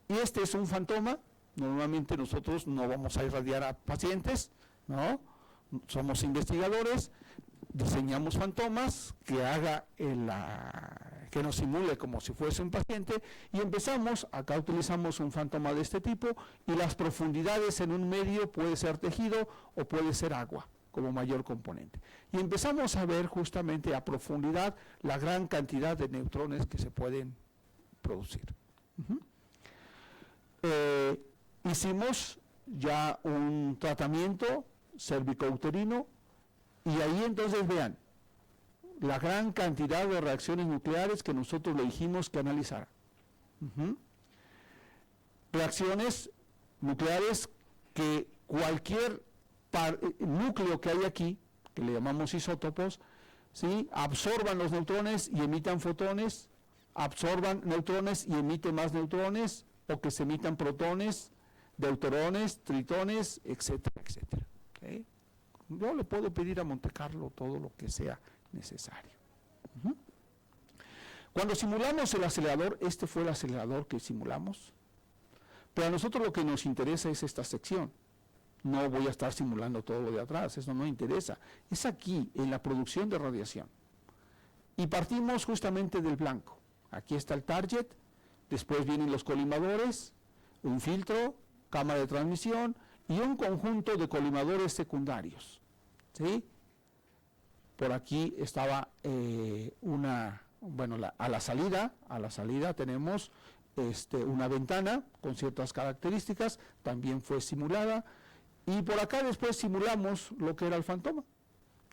Y este es un fantoma. Normalmente nosotros no vamos a irradiar a pacientes, ¿no? Somos investigadores, diseñamos fantomas que haga que nos simule como si fuese un paciente, y empezamos, acá utilizamos un fantoma de este tipo, y las profundidades en un medio puede ser tejido o puede ser agua como mayor componente. Y empezamos a ver justamente a profundidad la gran cantidad de neutrones que se pueden producir. Hicimos ya un tratamiento cervicouterino, y ahí entonces vean la gran cantidad de reacciones nucleares que nosotros le dijimos que analizara. Reacciones nucleares que cualquier núcleo que hay aquí, que le llamamos isótopos, ¿sí?, absorban los neutrones y emitan fotones, absorban neutrones y emiten más neutrones, o que se emitan protones, deuterones, tritones, etcétera, etcétera. ¿Sí? Yo le puedo pedir a Monte Carlo todo lo que sea necesario. Cuando simulamos el acelerador, este fue el acelerador que simulamos, pero a nosotros lo que nos interesa es esta sección. No voy a estar simulando todo lo de atrás, eso no interesa. Es aquí, en la producción de radiación. Y partimos justamente del blanco. Aquí está el target, después vienen los colimadores, un filtro, cámara de transmisión y un conjunto de colimadores secundarios, ¿sí? Por aquí estaba a la salida tenemos una ventana con ciertas características, también fue simulada, y por acá después simulamos lo que era el fantoma.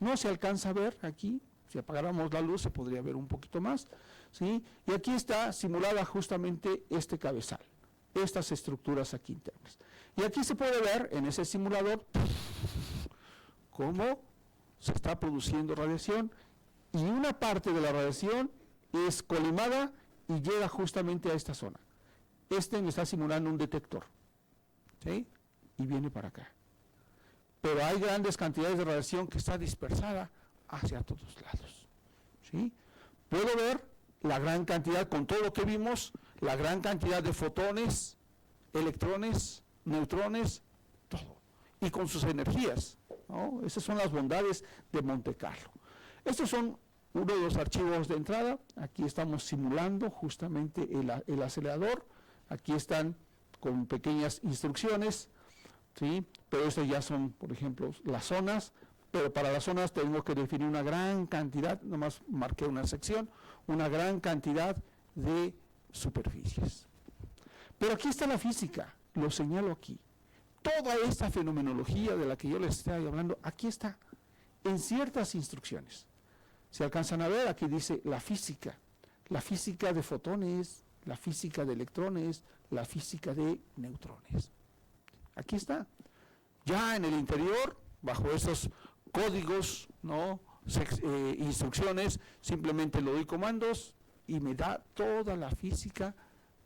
No se alcanza a ver aquí, si apagáramos la luz se podría ver un poquito más, ¿sí? Y aquí está simulada justamente este cabezal, estas estructuras aquí internas. Y aquí se puede ver en ese simulador cómo se está produciendo radiación, y una parte de la radiación es colimada y llega justamente a esta zona. Me está simulando un detector, ¿sí? Y viene para acá. Pero hay grandes cantidades de radiación que está dispersada hacia todos lados, ¿sí? Puedo ver la gran cantidad, con todo lo que vimos, la gran cantidad de fotones, electrones, neutrones, todo. y con sus energías, ¿no? Esas son las bondades de Monte Carlo. Estos son uno de los archivos de entrada. Aquí estamos simulando justamente el acelerador. Aquí están con pequeñas instrucciones, ¿sí? Pero estas ya son, por ejemplo, las zonas, pero para las zonas tengo que definir una gran cantidad, nomás marqué una sección, una gran cantidad de superficies. Pero aquí está la física, lo señalo aquí. Toda esta fenomenología de la que yo les estoy hablando, aquí está, en ciertas instrucciones. Si alcanzan a ver, aquí dice la física de fotones, la física de electrones, la física de neutrones. Aquí está. Ya en el interior, bajo esos códigos, ¿no? Instrucciones, simplemente le doy comandos y me da toda la física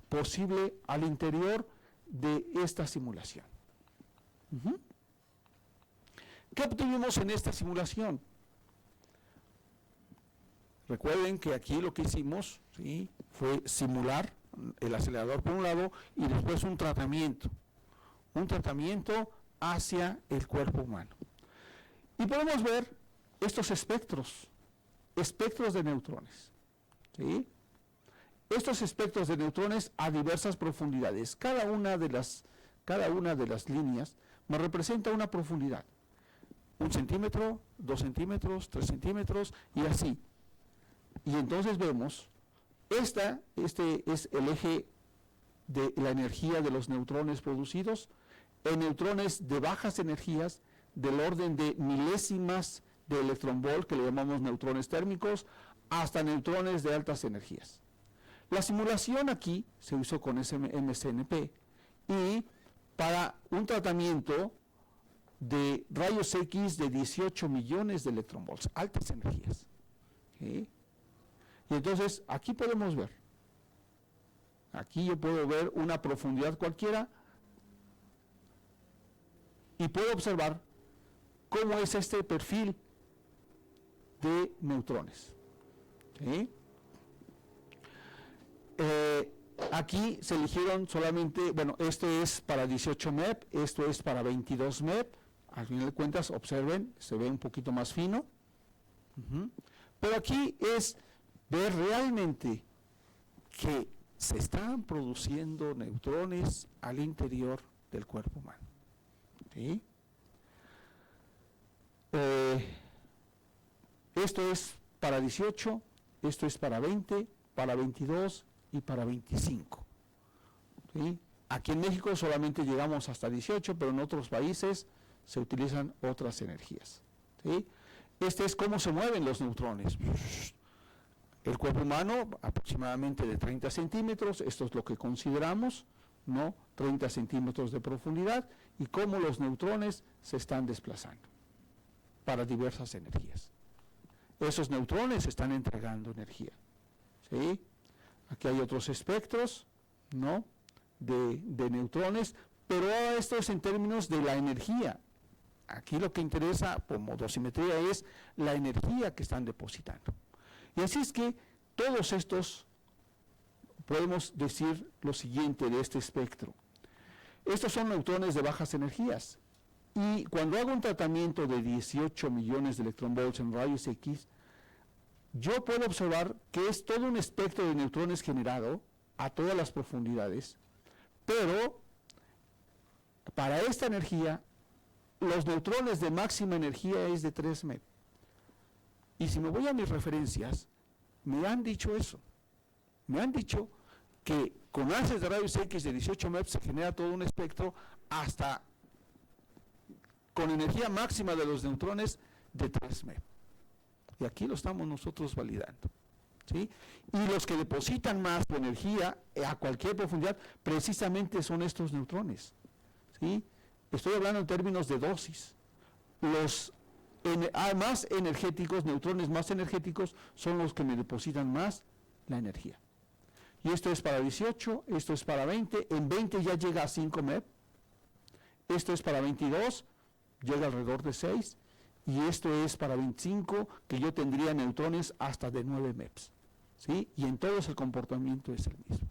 posible al interior de esta simulación. ¿Qué obtuvimos en esta simulación? Recuerden que aquí lo que hicimos, ¿sí?, fue simular el acelerador por un lado y después un tratamiento hacia el cuerpo humano. Y podemos ver estos espectros de neutrones, ¿sí? Estos espectros de neutrones a diversas profundidades. Cada una de las líneas me representa una profundidad. 1 centímetro, 2 centímetros, 3 centímetros y así. Y entonces vemos, este es el eje de la energía de los neutrones producidos, en neutrones de bajas energías, del orden de milésimas de electronvolt, que le llamamos neutrones térmicos, hasta neutrones de altas energías. La simulación aquí se hizo con MSNP y para un tratamiento de rayos X de 18 millones de electronvolts, altas energías. ¿Sí? Y entonces aquí podemos ver, aquí yo puedo ver una profundidad cualquiera y puedo observar cómo es este perfil de neutrones. ¿Sí? Aquí se eligieron solamente, bueno, esto es para 18 MEP, esto es para 22 MEP, al final de cuentas, observen, se ve un poquito más fino. Pero aquí es ver realmente que se están produciendo neutrones al interior del cuerpo humano. ¿Sí? Esto es para 18, esto es para 20, para 22 y para 25. ¿Sí? Aquí en México solamente llegamos hasta 18, pero en otros países se utilizan otras energías. ¿Sí? Este es cómo se mueven los neutrones. El cuerpo humano aproximadamente de 30 centímetros, esto es lo que consideramos, ¿no? 30 centímetros de profundidad, y cómo los neutrones se están desplazando para diversas energías. Esos neutrones están entregando energía. ¿Sí? Aquí hay otros espectros, ¿no?, de neutrones, pero esto es en términos de la energía. Aquí lo que interesa como dosimetría es la energía que están depositando. Y así es que todos estos, podemos decir lo siguiente de este espectro. Estos son neutrones de bajas energías. Y cuando hago un tratamiento de 18 millones de electronvolts en rayos X, yo puedo observar que es todo un espectro de neutrones generado a todas las profundidades, pero para esta energía, los neutrones de máxima energía es de 3 MeV. Y si me voy a mis referencias, me han dicho eso. Me han dicho que con haces de rayos X de 18 MeV se genera todo un espectro hasta con energía máxima de los neutrones de 3 MeV. Y aquí lo estamos nosotros validando. ¿Sí? Y los que depositan más su energía a cualquier profundidad precisamente son estos neutrones. ¿Sí? Estoy hablando en términos de dosis. Los más energéticos, neutrones más energéticos, son los que me depositan más la energía. Y esto es para 18, esto es para 20, en 20 ya llega a 5 MeV, esto es para 22, llega alrededor de 6, y esto es para 25, que yo tendría neutrones hasta de 9 MeVs. ¿Sí? Y en todos el comportamiento es el mismo.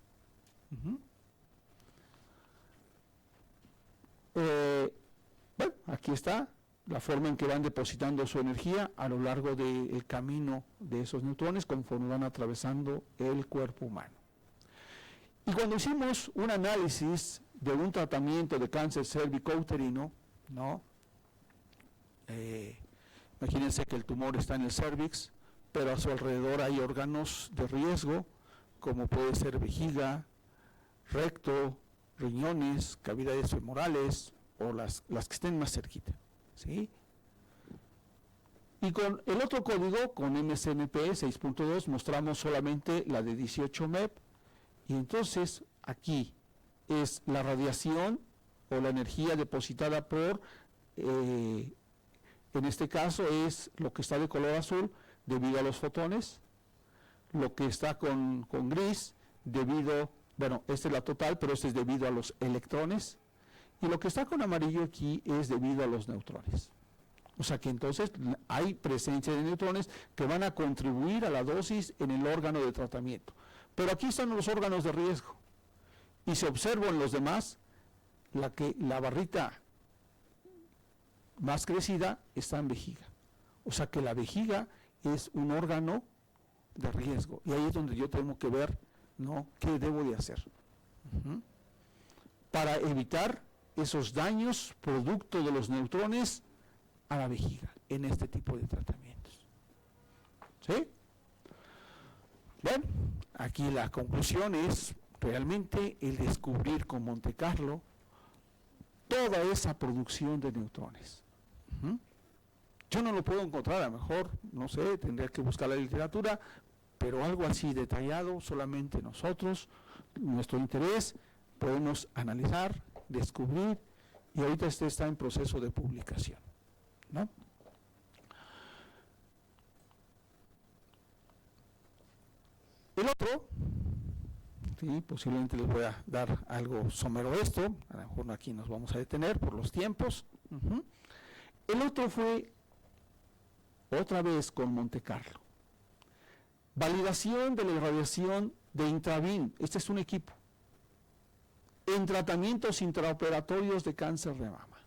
Bueno, aquí aquí está la forma en que van depositando su energía a lo largo del camino de esos neutrones conforme van atravesando el cuerpo humano. Y cuando hicimos un análisis de un tratamiento de cáncer cérvico-uterino, ¿no? Imagínense que el tumor está en el cérvix, pero a su alrededor hay órganos de riesgo, como puede ser vejiga, recto, riñones, cavidades femorales o las que estén más cerquita, ¿sí? Y con el otro código, con MSNP 6.2, mostramos solamente la de 18 MEP, y entonces aquí es la radiación o la energía depositada por, en este caso es lo que está de color azul debido a los fotones, lo que está con gris debido, bueno, esta es la total, pero este es debido a los electrones, y lo que está con amarillo aquí es debido a los neutrones. O sea que entonces hay presencia de neutrones que van a contribuir a la dosis en el órgano de tratamiento. Pero aquí están los órganos de riesgo. Y se observa en los demás la barrita más crecida está en vejiga. O sea que la vejiga es un órgano de riesgo. Y ahí es donde yo tengo que ver, ¿no?, qué debo de hacer. Para evitar esos daños producto de los neutrones a la vejiga en este tipo de tratamientos. ¿Sí? Bueno, aquí la conclusión es realmente el descubrir con Monte Carlo toda esa producción de neutrones. Yo no lo puedo encontrar, a lo mejor, no sé, tendría que buscar la literatura, pero algo así detallado, solamente nosotros, nuestro interés, podemos analizar, descubrir, y ahorita este está en proceso de publicación, ¿no? El otro, sí, posiblemente les voy a dar algo somero de esto, a lo mejor aquí nos vamos a detener por los tiempos. El otro fue otra vez con Monte Carlo. Validación de la irradiación de Intravin. Este es un equipo en tratamientos intraoperatorios de cáncer de mama,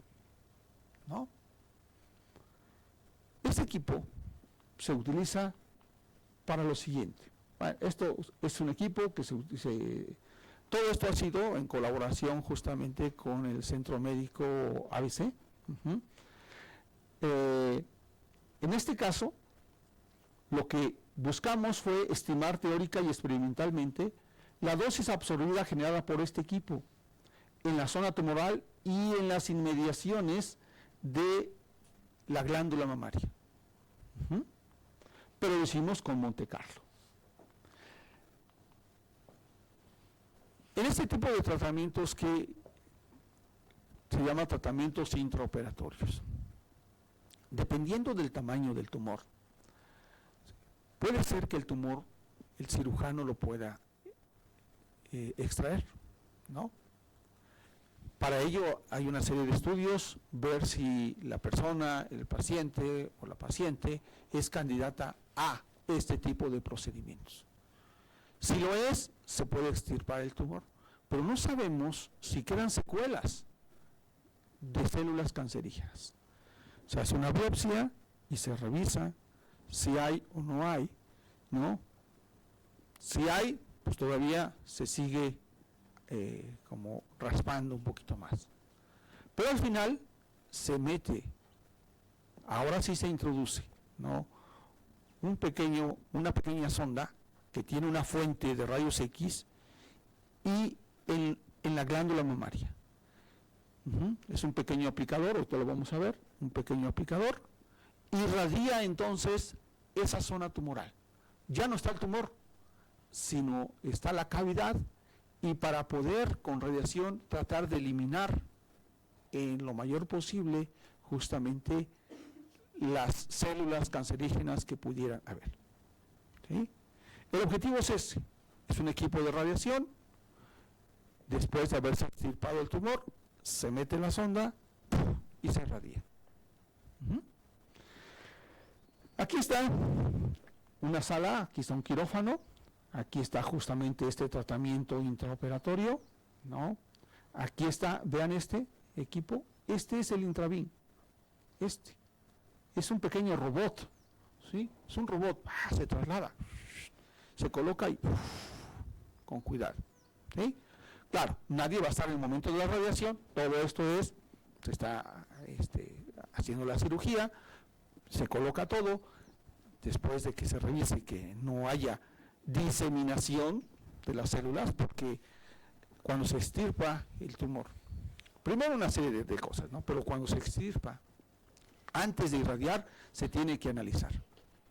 ¿no? Este equipo se utiliza para lo siguiente. Bueno, esto es un equipo que todo esto ha sido en colaboración justamente con el Centro Médico ABC. En este caso, lo que buscamos fue estimar teórica y experimentalmente la dosis absorbida generada por este equipo en la zona tumoral y en las inmediaciones de la glándula mamaria. Pero lo hicimos con Monte Carlo. En este tipo de tratamientos que se llama tratamientos intraoperatorios, dependiendo del tamaño del tumor, puede ser que el tumor, el cirujano lo pueda extraer, ¿no? Para ello hay una serie de estudios, ver si la persona, el paciente o la paciente es candidata a este tipo de procedimientos. Si lo es, se puede extirpar el tumor, pero no sabemos si quedan secuelas de células cancerígenas. Se hace una biopsia y se revisa si hay o no hay, ¿no? Si hay, pues todavía se sigue como raspando un poquito más. Pero al final se mete, ahora sí se introduce, ¿no?, una pequeña sonda que tiene una fuente de rayos X y en la glándula mamaria. Es un pequeño aplicador, ahorita lo vamos a ver, un pequeño aplicador, irradia entonces esa zona tumoral. Ya no está el tumor, sino está la cavidad, y para poder con radiación tratar de eliminar en lo mayor posible justamente las células cancerígenas que pudieran haber. ¿Sí? El objetivo es ese, es un equipo de radiación. Después de haberse extirpado el tumor, se mete en la sonda y se irradia. Aquí está una sala, aquí está un quirófano, aquí está justamente este tratamiento intraoperatorio, ¿no? Aquí está, vean este equipo, este es el Intravin, Es un pequeño robot, ¿sí? Es un robot, se traslada, se coloca y con cuidado, ¿sí? Claro, nadie va a estar en el momento de la radiación, todo esto se está haciendo la cirugía, se coloca todo, después de que se revise que no haya diseminación de las células, porque cuando se extirpa el tumor, primero una serie de cosas, ¿no? Pero cuando se extirpa, antes de irradiar, se tiene que analizar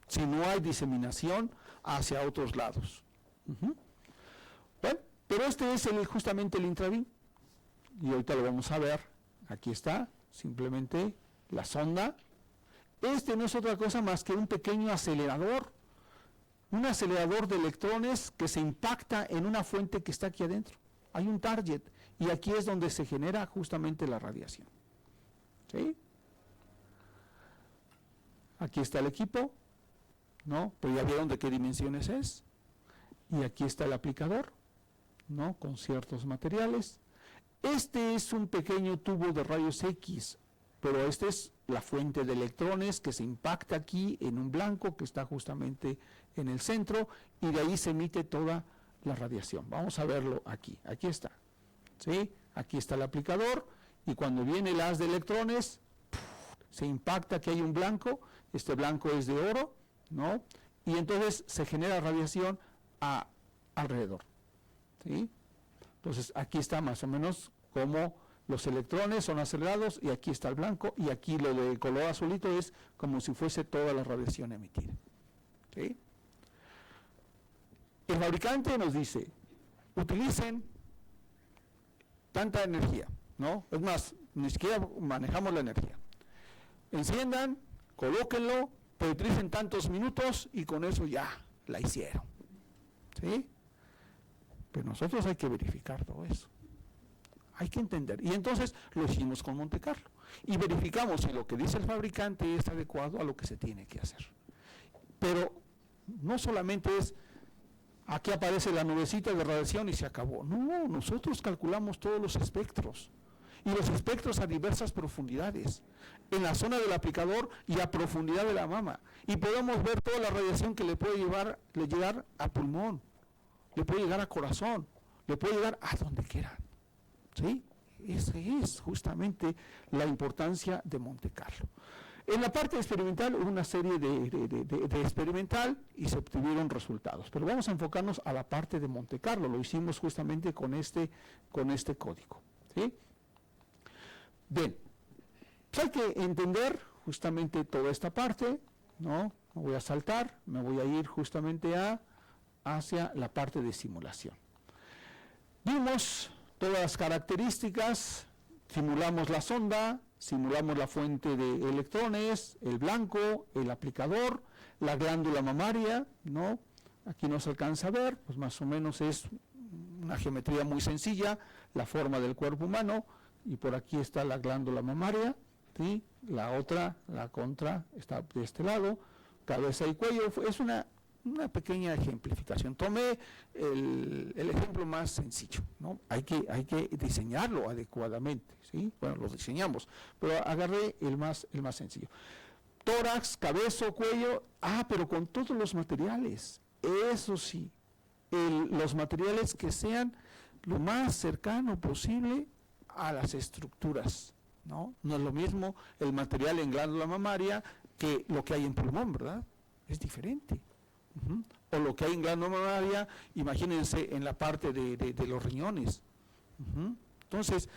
si no hay diseminación hacia otros lados. Bueno, pero este es justamente el Intraví, y ahorita lo vamos a ver. Aquí está, simplemente la sonda. No es otra cosa más que un pequeño acelerador, un acelerador de electrones que se impacta en una fuente que está aquí adentro. Hay un target, y aquí es donde se genera justamente la radiación. ¿Sí? Aquí está el equipo, ¿no? Pero ya vieron de qué dimensiones es. Y aquí está el aplicador, ¿no? Con ciertos materiales. Este es un pequeño tubo de rayos X, pero esta es la fuente de electrones que se impacta aquí en un blanco que está justamente en el centro, y de ahí se emite toda la radiación. Vamos a verlo aquí. Aquí está. ¿Sí? Aquí está el aplicador, y cuando viene el haz de electrones, se impacta, que hay un blanco, este blanco es de oro, ¿no? Y entonces se genera radiación alrededor, ¿sí? Entonces aquí está más o menos como los electrones son acelerados, y aquí está el blanco, y aquí lo de color azulito es como si fuese toda la radiación emitida, ¿sí? El fabricante nos dice, utilicen tanta energía, ¿no? Es más, ni siquiera manejamos la energía. Enciendan, colóquenlo, pero utilicen tantos minutos y con eso ya la hicieron, ¿sí? Pero nosotros hay que verificar todo eso, hay que entender, y entonces lo hicimos con Monte Carlo, y verificamos si lo que dice el fabricante es adecuado a lo que se tiene que hacer. Pero no solamente es, aquí aparece la nubecita de radiación y se acabó. No, nosotros calculamos todos los espectros, y los espectros a diversas profundidades, en la zona del aplicador y a profundidad de la mama, y podemos ver toda la radiación que le puede llegar a pulmón, le puede llegar a corazón, le puede llegar a donde quiera, ¿sí? Esa es justamente la importancia de Monte Carlo. En la parte experimental hubo una serie de experimental y se obtuvieron resultados, pero vamos a enfocarnos a la parte de Monte Carlo. Lo hicimos justamente con este código, ¿sí? Bien, pues hay que entender justamente toda esta parte, ¿no? Me voy a saltar, me voy a ir justamente hacia la parte de simulación. Vimos todas las características, simulamos la sonda, simulamos la fuente de electrones, el blanco, el aplicador, la glándula mamaria, ¿no? Aquí no se alcanza a ver, pues más o menos es una geometría muy sencilla, la forma del cuerpo humano, y por aquí está la glándula mamaria, ¿sí? La otra, la contra, está de este lado, cabeza y cuello. Es una pequeña ejemplificación. Tomé el ejemplo más sencillo, ¿no? Hay que diseñarlo adecuadamente, ¿sí? Bueno, lo diseñamos, pero agarré el más sencillo. Tórax, cabeza, cuello, pero con todos los materiales, eso sí, los materiales que sean lo más cercano posible a las estructuras, ¿no? No es lo mismo el material en glándula mamaria que lo que hay en pulmón, ¿verdad? Es diferente. O lo que hay en glándula mamaria, imagínense en la parte de los riñones. Entonces,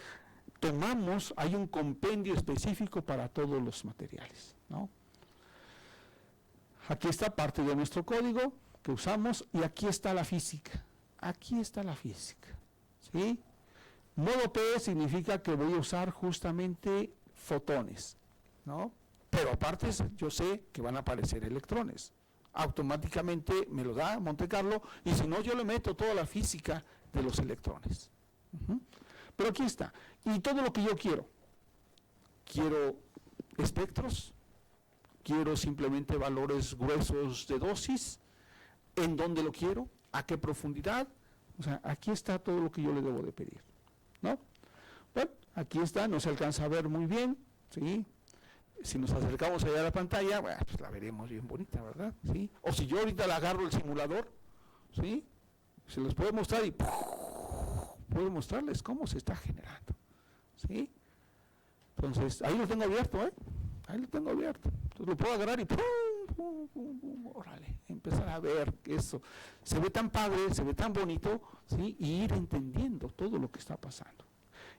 hay un compendio específico para todos los materiales, ¿no? Aquí está parte de nuestro código que usamos, y aquí está la física. Aquí está la física, ¿sí? Modo P significa que voy a usar justamente fotones, ¿no? Pero aparte yo sé que van a aparecer electrones. Automáticamente me lo da Monte Carlo, y si no, yo le meto toda la física de los electrones. Pero aquí está. Y todo lo que yo quiero espectros, quiero simplemente valores gruesos de dosis, en dónde lo quiero, a qué profundidad. O sea, aquí está todo lo que yo le debo de pedir, ¿no? Bueno, aquí está, no se alcanza a ver muy bien, ¿sí? Si nos acercamos allá a la pantalla, bueno, pues la veremos bien bonita, ¿verdad? ¿Sí? O si yo ahorita la agarro el simulador, ¿sí? Se los puedo mostrar y puedo mostrarles cómo se está generando, ¿sí? Entonces, ahí lo tengo abierto, ahí lo tengo abierto. Entonces lo puedo agarrar y órale, empezar a ver que eso se ve tan padre, se ve tan bonito, ¿sí? Y ir entendiendo todo lo que está pasando.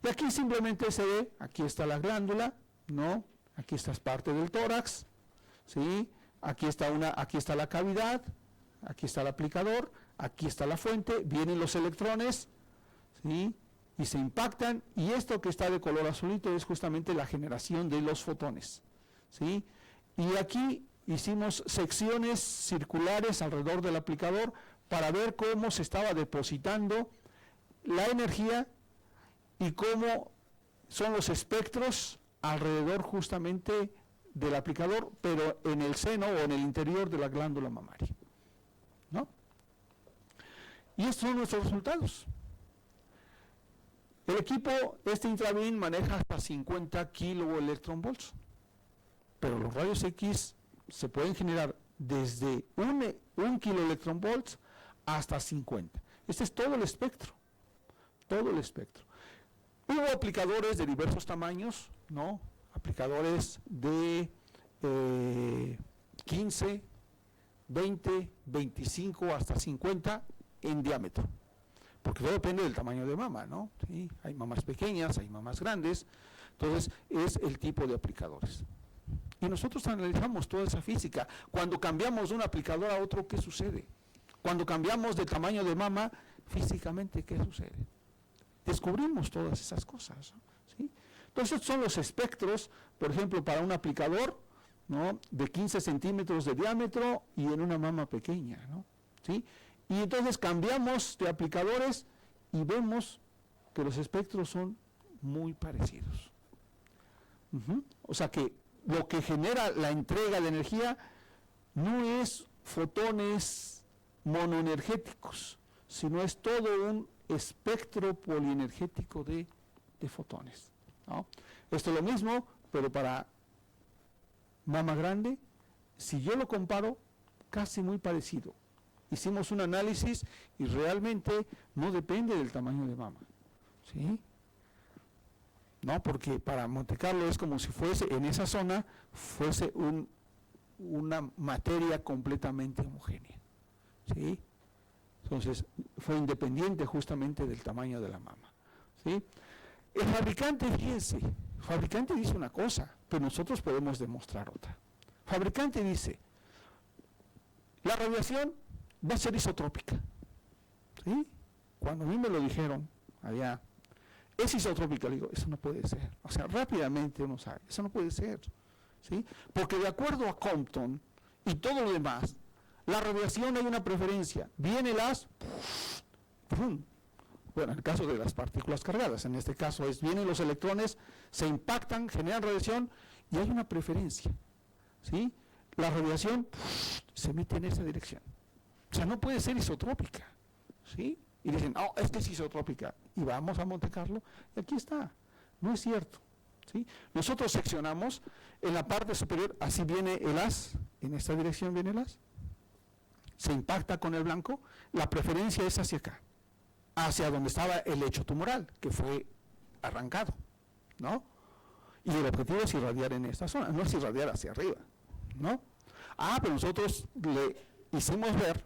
Y aquí simplemente se ve, aquí está la glándula, ¿no? Aquí está parte del tórax, ¿sí? Aquí está la cavidad, aquí está el aplicador, aquí está la fuente, vienen los electrones, ¿sí? Y se impactan, y esto que está de color azulito es justamente la generación de los fotones, ¿sí? Y aquí hicimos secciones circulares alrededor del aplicador para ver cómo se estaba depositando la energía y cómo son los espectros alrededor justamente del aplicador, pero en el seno o en el interior de la glándula mamaria, ¿no? Y estos son nuestros resultados. El equipo, Intrabeam, maneja hasta 50 kiloelectronvolts, pero los rayos X se pueden generar desde 1 kiloelectronvolts hasta 50. Este es todo el espectro, todo el espectro. Hubo aplicadores de diversos tamaños, ¿no? Aplicadores de 15, 20, 25 hasta 50 en diámetro, porque todo depende del tamaño de mama, ¿no? ¿Sí? Hay mamas pequeñas, hay mamas grandes, entonces es el tipo de aplicadores. Y nosotros analizamos toda esa física. Cuando cambiamos de un aplicador a otro, ¿qué sucede? Cuando cambiamos de tamaño de mama, físicamente, ¿qué sucede? Descubrimos todas esas cosas, ¿sí? Entonces son los espectros, por ejemplo, para un aplicador, ¿no? De 15 centímetros de diámetro y en una mama pequeña, ¿no? ¿Sí? Y entonces cambiamos de aplicadores y vemos que los espectros son muy parecidos. O sea que lo que genera la entrega de energía no es fotones monoenergéticos, sino es todo un espectro polienergético de fotones, ¿no? Esto es lo mismo, pero para mama grande, si yo lo comparo, casi muy parecido. Hicimos un análisis y realmente no depende del tamaño de mama, ¿sí? No, porque para Monte Carlo es como si fuese, en esa zona, fuese una materia completamente homogénea, ¿sí? Entonces, fue independiente justamente del tamaño de la mama, ¿sí? El fabricante, fíjense, el fabricante dice una cosa, pero nosotros podemos demostrar otra. El fabricante dice, la radiación va a ser isotrópica, ¿sí? Cuando a mí me lo dijeron allá, es isotrópica, le digo, eso no puede ser. O sea, rápidamente uno sabe, eso no puede ser, ¿sí? Porque de acuerdo a Compton y todo lo demás, la radiación hay una preferencia, viene bueno, en el caso de las partículas cargadas, en este caso vienen los electrones, se impactan, generan radiación y hay una preferencia, ¿sí? La radiación se emite en esa dirección. O sea, no puede ser isotrópica, ¿sí? Y dicen, oh, es que es isotrópica. Y vamos a Monte Carlo, y aquí está. No es cierto, ¿sí? Nosotros seccionamos en la parte superior, así viene el haz, en esta dirección viene el haz. Se impacta con el blanco, la preferencia es hacia acá, hacia donde estaba el lecho tumoral, que fue arrancado, ¿no? Y el objetivo es irradiar en esta zona, no es irradiar hacia arriba, ¿no? Pero nosotros le hicimos ver,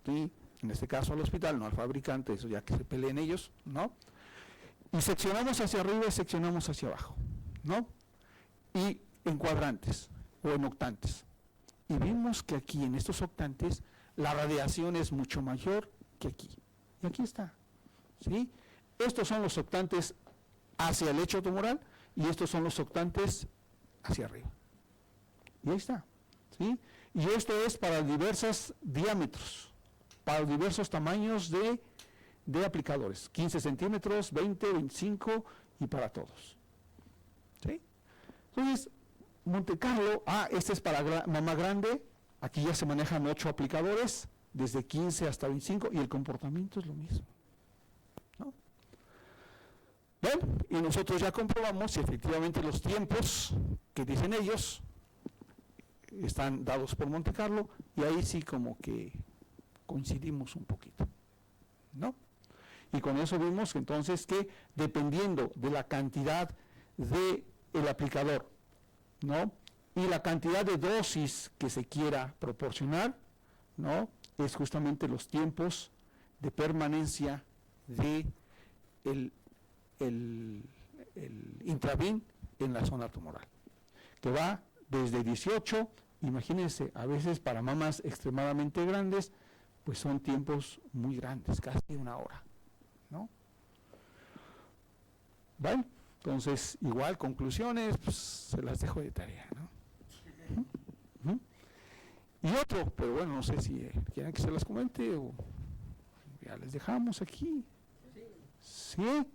¿sí? En este caso al hospital, no al fabricante, eso ya que se peleen ellos, ¿no? Y seccionamos hacia arriba y seccionamos hacia abajo, ¿no? Y en cuadrantes o en octantes. Y vimos que aquí, en estos octantes, la radiación es mucho mayor que aquí. Y aquí está, ¿sí? Estos son los octantes hacia el lecho tumoral y estos son los octantes hacia arriba. Y ahí está, ¿sí? Y esto es para diversos diámetros, para diversos tamaños de aplicadores, 15 centímetros, 20, 25 y para todos, ¿sí? Entonces, Monte Carlo, este es para mama grande, aquí ya se manejan 8 aplicadores, desde 15 hasta 25, y el comportamiento es lo mismo, ¿no? ¿Ven? y nosotros ya comprobamos si efectivamente los tiempos que dicen ellos están dados por Monte Carlo, y ahí sí como que coincidimos un poquito, ¿no? Y con eso vimos entonces que dependiendo de la cantidad del aplicador, ¿no?, y la cantidad de dosis que se quiera proporcionar, ¿no?, es justamente los tiempos de permanencia de el Intravin en la zona tumoral, que va desde 18, imagínense, a veces para mamas extremadamente grandes, pues son tiempos muy grandes, casi una hora, ¿no? ¿Vale? Entonces, igual, conclusiones, pues se las dejo de tarea, ¿no? Y otro, pero bueno, no sé si quieren que se las comente o ya les dejamos aquí. ¿Sí?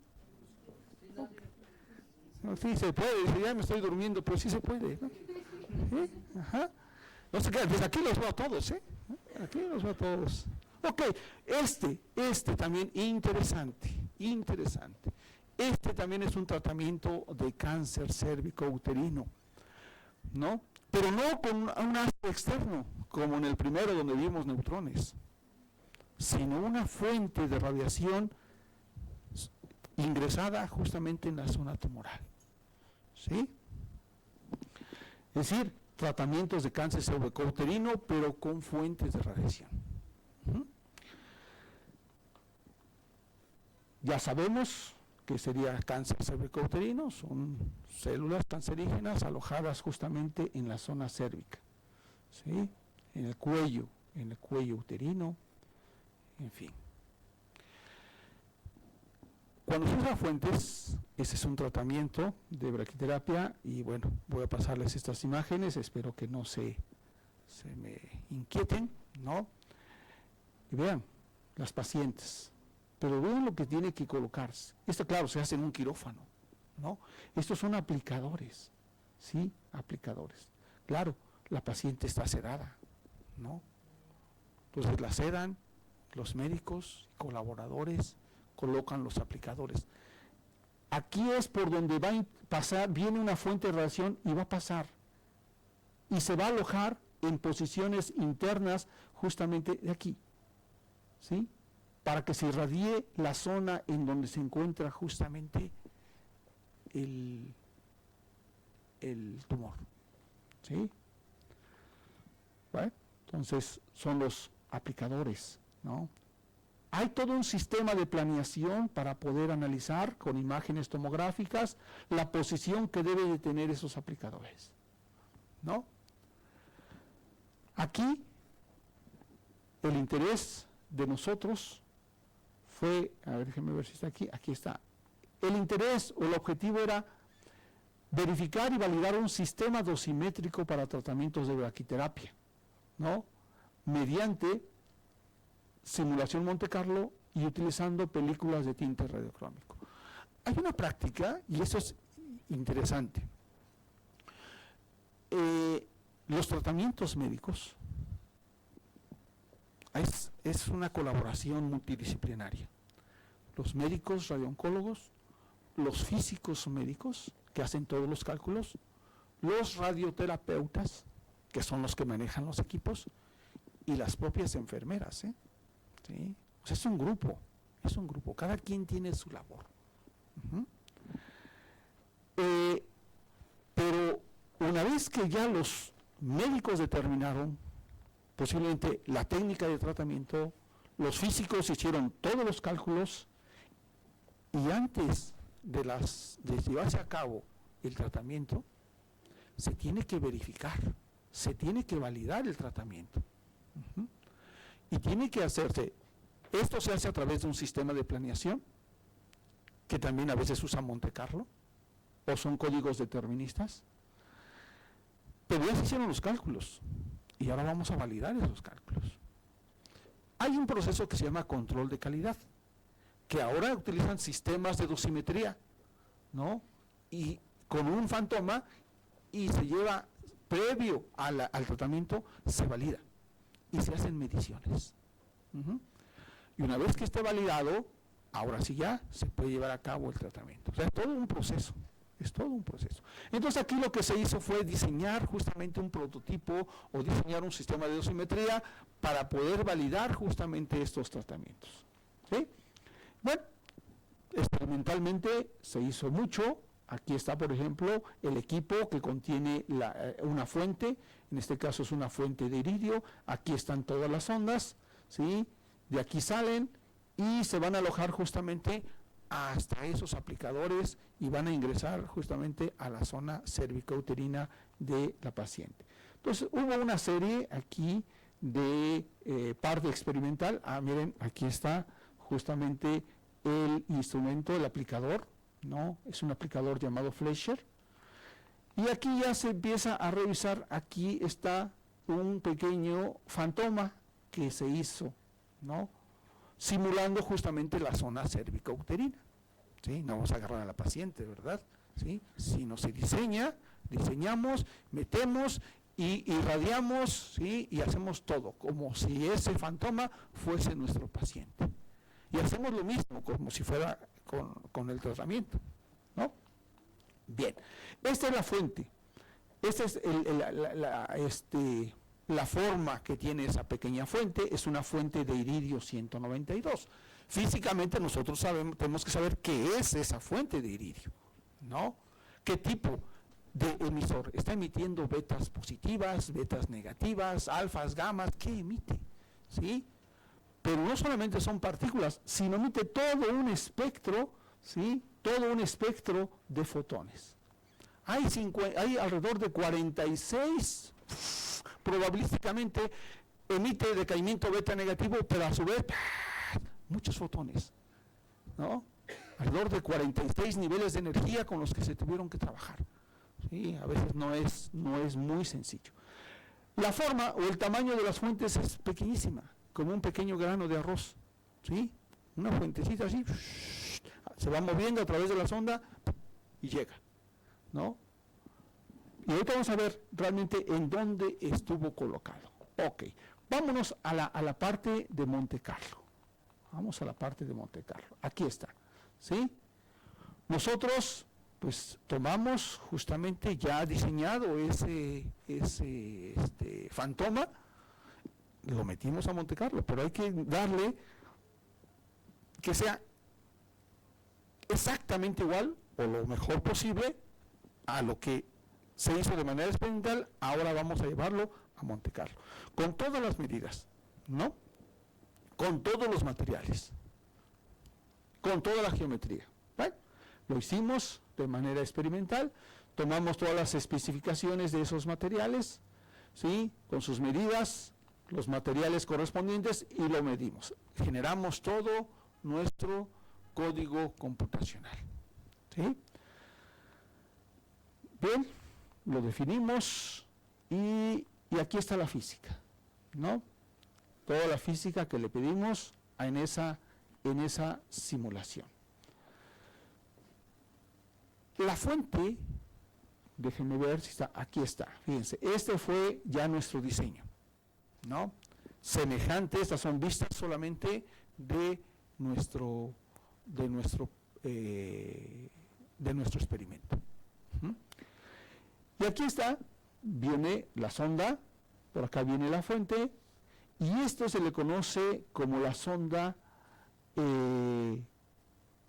No, sí se puede, ya me estoy durmiendo, pero sí se puede, ¿no? ¿Sí? Ajá. No se quedan, desde aquí los veo a todos, ¿eh? Aquí los veo a todos. Ok, este también interesante. Este también es un tratamiento de cáncer cérvico-uterino, ¿no? Pero no con un ácido externo, como en el primero donde vimos neutrones, sino una fuente de radiación ingresada justamente en la zona tumoral, ¿sí? Es decir, tratamientos de cáncer cérvico-uterino, pero con fuentes de radiación. Ya sabemos que sería cáncer cérvico-uterino, son células cancerígenas alojadas justamente en la zona cérvica, ¿sí?, en el cuello uterino, en fin. Cuando se usa fuentes, ese es un tratamiento de braquiterapia, y bueno, voy a pasarles estas imágenes, espero que no se me inquieten, ¿no? Y vean, las pacientes, pero vean lo que tiene que colocarse. Esto, claro, se hace en un quirófano, ¿no? Estos son aplicadores, ¿sí? Aplicadores. Claro, la paciente está sedada, ¿no? Entonces la sedan, los médicos, colaboradores, colocan los aplicadores. Aquí es por donde va a pasar, viene una fuente de radiación y va a pasar. Y se va a alojar en posiciones internas justamente de aquí, ¿sí?, para que se irradie la zona en donde se encuentra justamente el tumor, ¿sí? ¿Vale? Entonces, son los aplicadores, ¿no? Hay todo un sistema de planeación para poder analizar con imágenes tomográficas la posición que deben de tener esos aplicadores, ¿no? Aquí, el interés de nosotros fue, a ver, déjenme ver si está aquí está. El interés o el objetivo era verificar y validar un sistema dosimétrico para tratamientos de braquiterapia, ¿no?, mediante simulación Monte Carlo y utilizando películas de tinte radiocrómico. Hay una práctica, y eso es interesante. Los tratamientos médicos es una colaboración multidisciplinaria. Los médicos radiooncólogos, los físicos médicos, que hacen todos los cálculos, los radioterapeutas, que son los que manejan los equipos, y las propias enfermeras, ¿sí? O sea, es un grupo, cada quien tiene su labor. Pero una vez que ya los médicos determinaron posiblemente la técnica de tratamiento, los físicos hicieron todos los cálculos, y antes de llevarse a cabo el tratamiento, se tiene que verificar, se tiene que validar el tratamiento. Y tiene que hacerse, esto se hace a través de un sistema de planeación, que también a veces usa Monte Carlo, o son códigos deterministas, pero ya se hicieron los cálculos, y ahora vamos a validar esos cálculos. Hay un proceso que se llama control de calidad, que ahora utilizan sistemas de dosimetría, ¿no?, y con un fantoma, y se lleva, previo al tratamiento, se valida, y se hacen mediciones. Y una vez que esté validado, ahora sí ya se puede llevar a cabo el tratamiento. O sea, es todo un proceso. Es todo un proceso. Entonces aquí lo que se hizo fue diseñar justamente un prototipo o diseñar un sistema de dosimetría para poder validar justamente estos tratamientos. ¿Sí? Bueno, experimentalmente se hizo mucho. Aquí está, por ejemplo, el equipo que contiene una fuente, en este caso es una fuente de iridio. Aquí están todas las ondas, ¿sí? De aquí salen y se van a alojar justamente hasta esos aplicadores y van a ingresar justamente a la zona cervicouterina de la paciente. Entonces hubo una serie aquí de parte experimental. Miren, aquí está justamente el instrumento, el aplicador, ¿no? Es un aplicador llamado Fleischer. Y aquí ya se empieza a revisar, aquí está un pequeño fantoma que se hizo, ¿no? Simulando justamente la zona cervicouterina. ¿Sí? No vamos a agarrar a la paciente, ¿verdad? ¿Sí? Sino se diseñamos, metemos y irradiamos, ¿sí? Y hacemos todo, como si ese fantoma fuese nuestro paciente. Y hacemos lo mismo, como si fuera con el tratamiento, ¿no? Bien, esta es la fuente, esta es la forma que tiene esa pequeña fuente, es una fuente de iridio 192. Físicamente nosotros tenemos que saber qué es esa fuente de iridio, ¿no? ¿Qué tipo de emisor? ¿Está emitiendo betas positivas, betas negativas, alfas, gamas? ¿Qué emite? ¿Sí? Pero no solamente son partículas, sino emite todo un espectro, ¿sí? Todo un espectro de fotones. Hay alrededor de 46, probabilísticamente emite decaimiento beta negativo, pero a su vez muchos fotones, ¿no? Alrededor de 46 niveles de energía con los que se tuvieron que trabajar. ¿Sí? A veces no es muy sencillo. La forma o el tamaño de las fuentes es pequeñísima, como un pequeño grano de arroz, ¿sí? Una fuentecita así, se va moviendo a través de la sonda y llega, ¿no? Y ahorita vamos a ver realmente en dónde estuvo colocado. Ok, vámonos a la parte de Monte Carlo. Vamos a la parte de Monte Carlo. Aquí está, ¿sí? Nosotros, pues, tomamos justamente ya diseñado ese fantoma, lo metimos a Monte Carlo, pero hay que darle que sea exactamente igual o lo mejor posible a lo que se hizo de manera experimental. Ahora vamos a llevarlo a Monte Carlo, con todas las medidas, ¿no? Con todos los materiales, con toda la geometría. ¿Vale? Lo hicimos de manera experimental, tomamos todas las especificaciones de esos materiales, ¿sí? Con sus medidas, los materiales correspondientes, y lo medimos. Generamos todo nuestro código computacional. ¿Sí? Bien, lo definimos y aquí está la física, ¿no? Toda la física que le pedimos en esa simulación. La fuente, déjenme ver si está, aquí está, fíjense, este fue ya nuestro diseño, ¿no? Semejante, estas son vistas solamente de nuestro experimento. Y aquí está, viene la sonda, por acá viene la fuente, y esto se le conoce como la sonda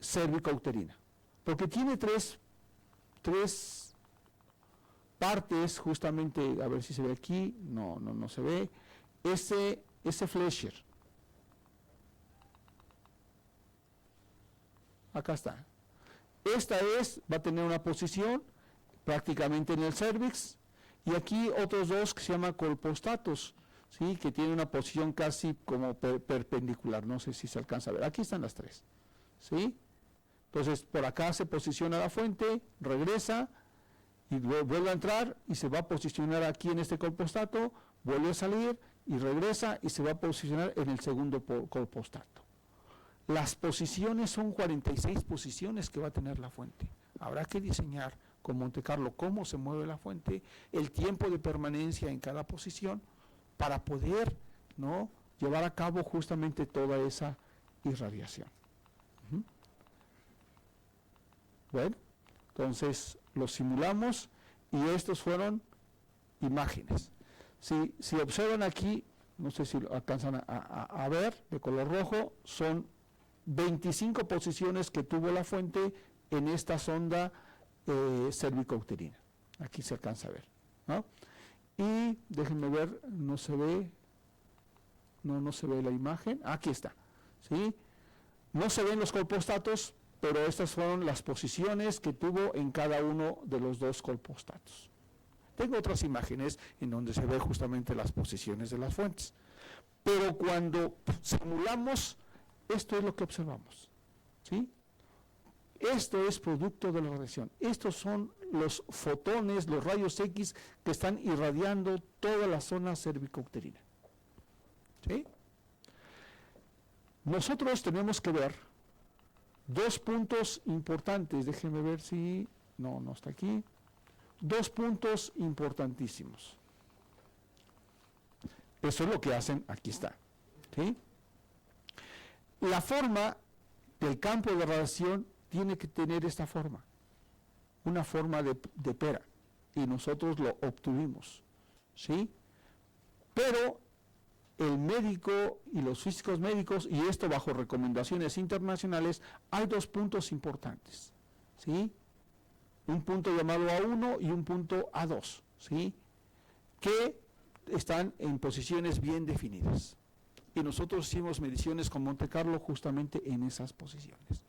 cervicouterina, porque tiene tres partes, justamente, a ver si se ve aquí, no se ve, ese Fleischer, acá está, va a tener una posición prácticamente en el cervix, y aquí otros dos que se llaman colpostatos, ¿sí? Que tienen una posición casi como perpendicular, no sé si se alcanza a ver, aquí están las tres, ¿sí? Entonces por acá se posiciona la fuente, regresa y vuelve a entrar y se va a posicionar aquí en este colpostato, vuelve a salir y regresa y se va a posicionar en el segundo colpostato. Las posiciones son 46 posiciones que va a tener la fuente. Habrá que diseñar con Monte Carlo cómo se mueve la fuente, el tiempo de permanencia en cada posición, para poder, ¿no?, llevar a cabo justamente toda esa irradiación. Bueno, entonces lo simulamos y estos fueron imágenes. Si observan aquí, no sé si lo alcanzan a ver, de color rojo, son 25 posiciones que tuvo la fuente en esta sonda cervicouterina. Aquí se alcanza a ver, ¿no? Y déjenme ver, no se ve la imagen, aquí está, ¿sí? No se ven los colpostatos, pero estas fueron las posiciones que tuvo en cada uno de los dos colpostatos. Tengo otras imágenes en donde se ve justamente las posiciones de las fuentes. Pero cuando simulamos, esto es lo que observamos, ¿sí? Esto es producto de la radiación. Estos son los fotones, los rayos X que están irradiando toda la zona cervicouterina, ¿sí? Nosotros tenemos que ver dos puntos importantes. Déjenme ver si... No está aquí. Dos puntos importantísimos. Eso es lo que hacen, aquí está, ¿sí? La forma del campo de radiación tiene que tener esta forma, una forma de pera, y nosotros lo obtuvimos, ¿sí? Pero el médico y los físicos médicos, y esto bajo recomendaciones internacionales, hay dos puntos importantes, ¿sí? Un punto llamado A1 y un punto A2, ¿sí? Que están en posiciones bien definidas. Y nosotros hicimos mediciones con Monte Carlo justamente en esas posiciones,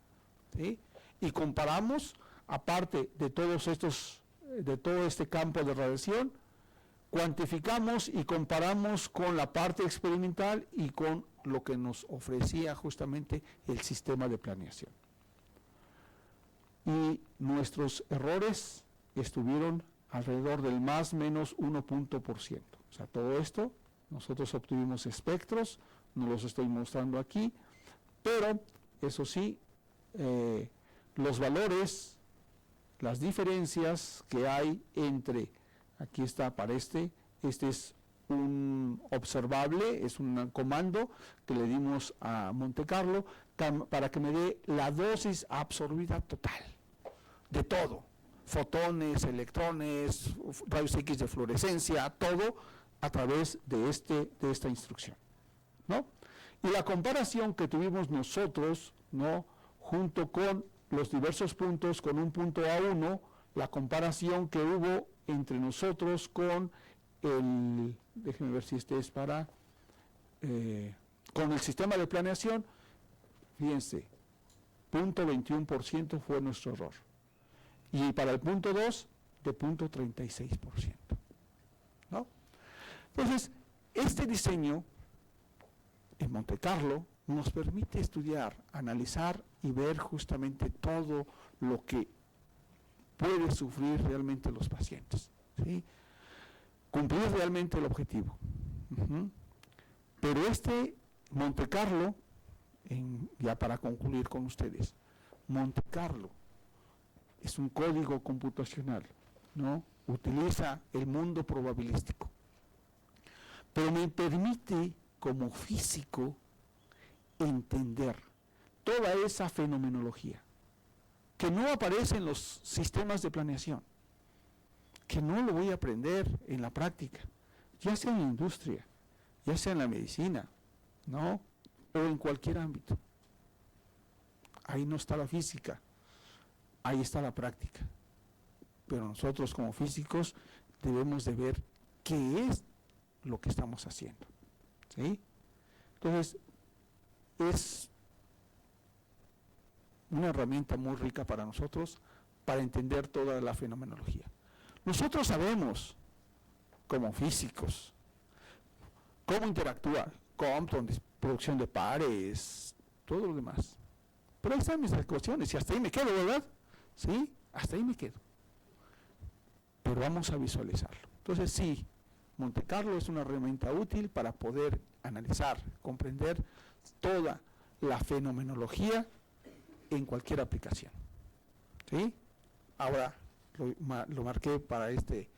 ¿sí? Y comparamos, aparte de todos estos, de todo este campo de radiación, cuantificamos y comparamos con la parte experimental y con lo que nos ofrecía justamente el sistema de planeación. Y nuestros errores estuvieron alrededor del más o menos 1%. O sea, todo esto, nosotros obtuvimos espectros, no los estoy mostrando aquí, pero eso sí, los valores, las diferencias que hay entre, aquí está para este es un observable, es un comando que le dimos a Monte Carlo para que me dé la dosis absorbida total de todo, fotones, electrones, rayos X de fluorescencia, todo a través de esta instrucción, ¿no? Y la comparación que tuvimos nosotros, ¿no?, junto con los diversos puntos, con un punto A1, la comparación que hubo entre nosotros con el, déjenme ver si este es para, con el sistema de planeación, fíjense, 0.21% fue nuestro error. Y para el punto 2, de 0.36%, ¿no? Entonces, este diseño en Monte Carlo nos permite estudiar, analizar y ver justamente todo lo que puede sufrir realmente los pacientes, ¿sí? Cumplir realmente el objetivo. Pero este Monte Carlo, ya para concluir con ustedes, Monte Carlo es un código computacional, ¿no? Utiliza el mundo probabilístico, pero me permite como físico entender toda esa fenomenología que no aparece en los sistemas de planeación, que no lo voy a aprender en la práctica, ya sea en la industria, ya sea en la medicina, ¿no?, o en cualquier ámbito. Ahí no está la física, ahí está la práctica. Pero nosotros como físicos debemos de ver qué es lo que estamos haciendo, ¿sí? Entonces, es una herramienta muy rica para nosotros para entender toda la fenomenología. Nosotros sabemos, como físicos, cómo interactúa Compton, producción de pares, todo lo demás. Pero ahí están mis ecuaciones y hasta ahí me quedo, ¿verdad? Sí, hasta ahí me quedo. Pero vamos a visualizarlo. Entonces sí, Monte Carlo es una herramienta útil para poder analizar, comprender toda la fenomenología en cualquier aplicación, ¿sí? Ahora lo marqué para este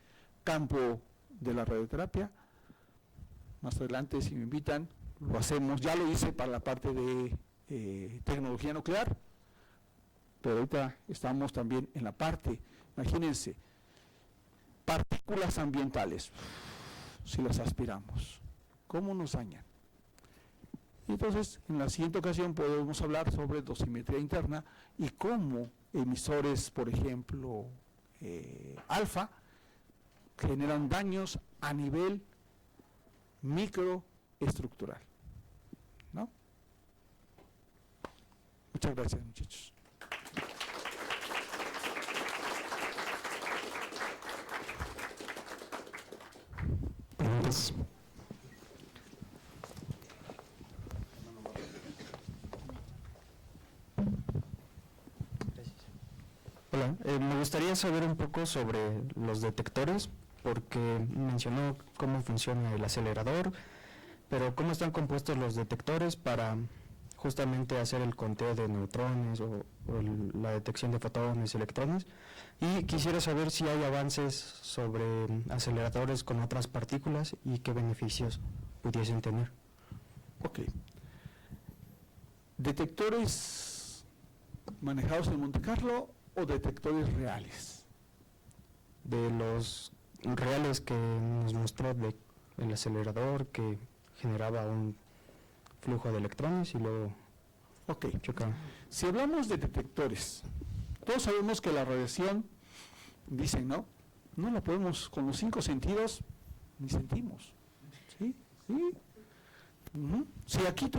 campo de la radioterapia. Más adelante, si me invitan, lo hacemos. Ya lo hice para la parte de tecnología nuclear, pero ahorita estamos también en la parte, imagínense, partículas ambientales, si las aspiramos, ¿cómo nos dañan? Entonces, en la siguiente ocasión podemos hablar sobre dosimetría interna y cómo emisores, por ejemplo, alfa, generan daños a nivel microestructural, ¿no? Muchas gracias, muchachos. Preguntas. Hola, me gustaría saber un poco sobre los detectores, porque mencionó cómo funciona el acelerador, pero cómo están compuestos los detectores para justamente hacer el conteo de neutrones o la detección de fotones y electrones. Y quisiera saber si hay avances sobre aceleradores con otras partículas y qué beneficios pudiesen tener. Ok. ¿Detectores manejados en Monte Carlo o detectores reales? De los reales que nos mostró el acelerador que generaba un flujo de electrones y luego chocaba. Si hablamos de detectores, todos sabemos que la radiación, dicen, ¿no? No la podemos, con los 5 sentidos, ni sentimos. ¿Sí? ¿Sí? Si aquí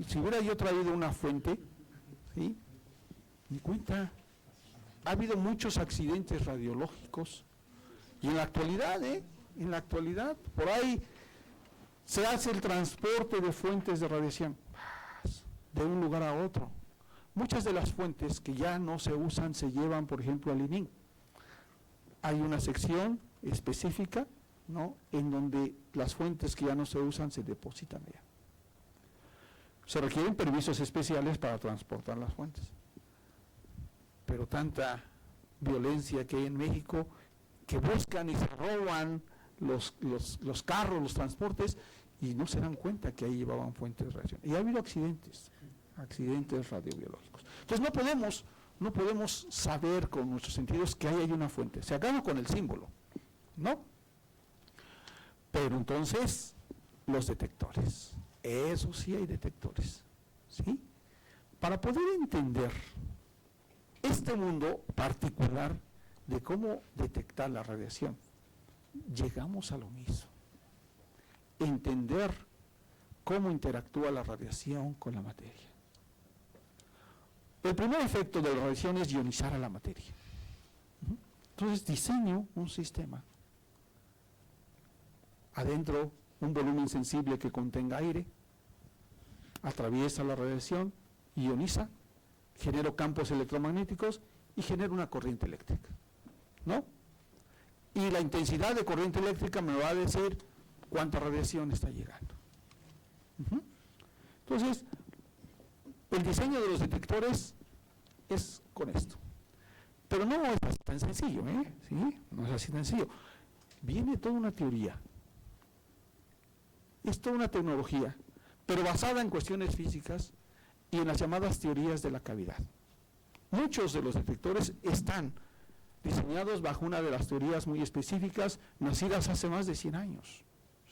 si hubiera yo traído una fuente, ¿sí? Ni cuenta. Ha habido muchos accidentes radiológicos y en la actualidad, por ahí se hace el transporte de fuentes de radiación de un lugar a otro. Muchas de las fuentes que ya no se usan se llevan, por ejemplo, al ININ. Hay una sección específica, ¿no?, en donde las fuentes que ya no se usan se depositan allá. Se requieren permisos especiales para transportar las fuentes. Pero tanta violencia que hay en México, que buscan y se roban los carros, los transportes, y no se dan cuenta que ahí llevaban fuentes de radiación. Y ha habido accidentes radiobiológicos. Entonces no podemos saber con nuestros sentidos que ahí hay una fuente. Se acaba con el símbolo, ¿no? Pero entonces, los detectores, eso sí hay detectores, ¿sí? Para poder entender este mundo particular de cómo detectar la radiación, llegamos a lo mismo. Entender cómo interactúa la radiación con la materia. El primer efecto de la radiación es ionizar a la materia. Entonces diseño un sistema. Adentro, un volumen sensible que contenga aire, atraviesa la radiación, ioniza, genero campos electromagnéticos y genero una corriente eléctrica, ¿no? Y la intensidad de corriente eléctrica me va a decir cuánta radiación está llegando. Entonces, el diseño de los detectores es con esto. Pero no es así tan sencillo, ¿Sí? No es así tan sencillo. Viene toda una teoría. Es toda una tecnología, pero basada en cuestiones físicas y en las llamadas teorías de la cavidad. Muchos de los detectores están diseñados bajo una de las teorías muy específicas, nacidas hace más de 100 años,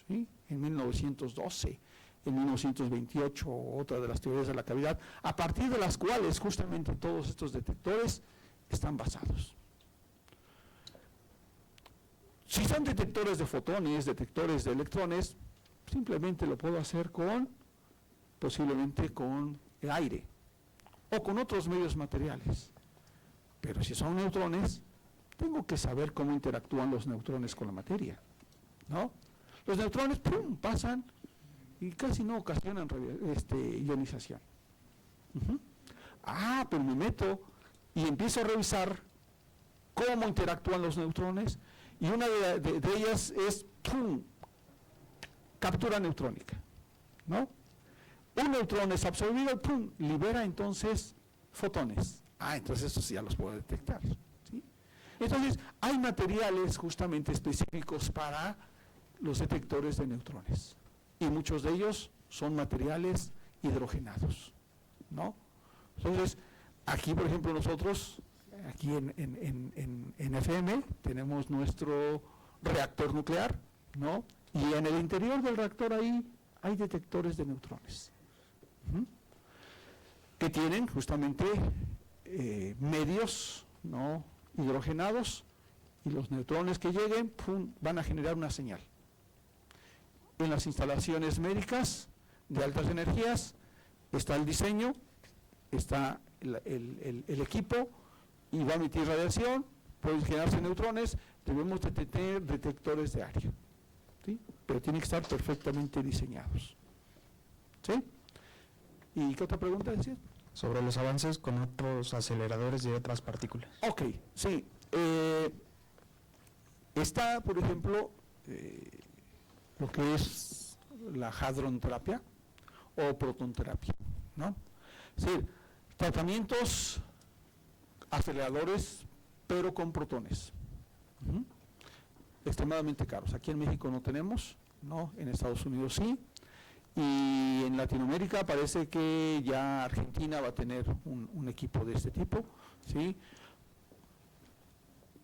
¿sí? En 1912, en 1928, otra de las teorías de la cavidad, a partir de las cuales justamente todos estos detectores están basados. Si son detectores de fotones, detectores de electrones, simplemente lo puedo hacer posiblemente con el aire o con otros medios materiales. Pero si son neutrones, tengo que saber cómo interactúan los neutrones con la materia, ¿no? Los neutrones, ¡pum!, pasan y casi no ocasionan ionización. Pero me meto y empiezo a revisar cómo interactúan los neutrones, y una de ellas es, ¡pum!, captura neutrónica, ¿no? Un neutrón es absorbido, ¡pum!, libera entonces fotones. Entonces estos sí ya los puedo detectar, ¿sí? Entonces, hay materiales justamente específicos para los detectores de neutrones, y muchos de ellos son materiales hidrogenados, ¿no? Entonces, Aquí, por ejemplo, nosotros, aquí en FM, tenemos nuestro reactor nuclear, ¿no? Y en el interior del reactor ahí hay detectores de neutrones, que tienen justamente medios, ¿no?, hidrogenados, y los neutrones que lleguen, ¡pum!, van a generar una señal. En las instalaciones médicas de altas energías está el diseño, está el equipo, y va a emitir radiación, pueden generarse neutrones, debemos de tener detectores de área, ¿sí? Pero tienen que estar perfectamente diseñados, ¿sí? ¿Y qué otra pregunta decías? Sobre los avances con otros aceleradores de otras partículas. Ok, sí. Está, por ejemplo, lo que es la hadronterapia o protonterapia, ¿no? Es decir, tratamientos aceleradores, pero con protones. Extremadamente caros. Aquí en México no tenemos, ¿no? En Estados Unidos sí. Y en Latinoamérica parece que ya Argentina va a tener un equipo de este tipo, ¿sí?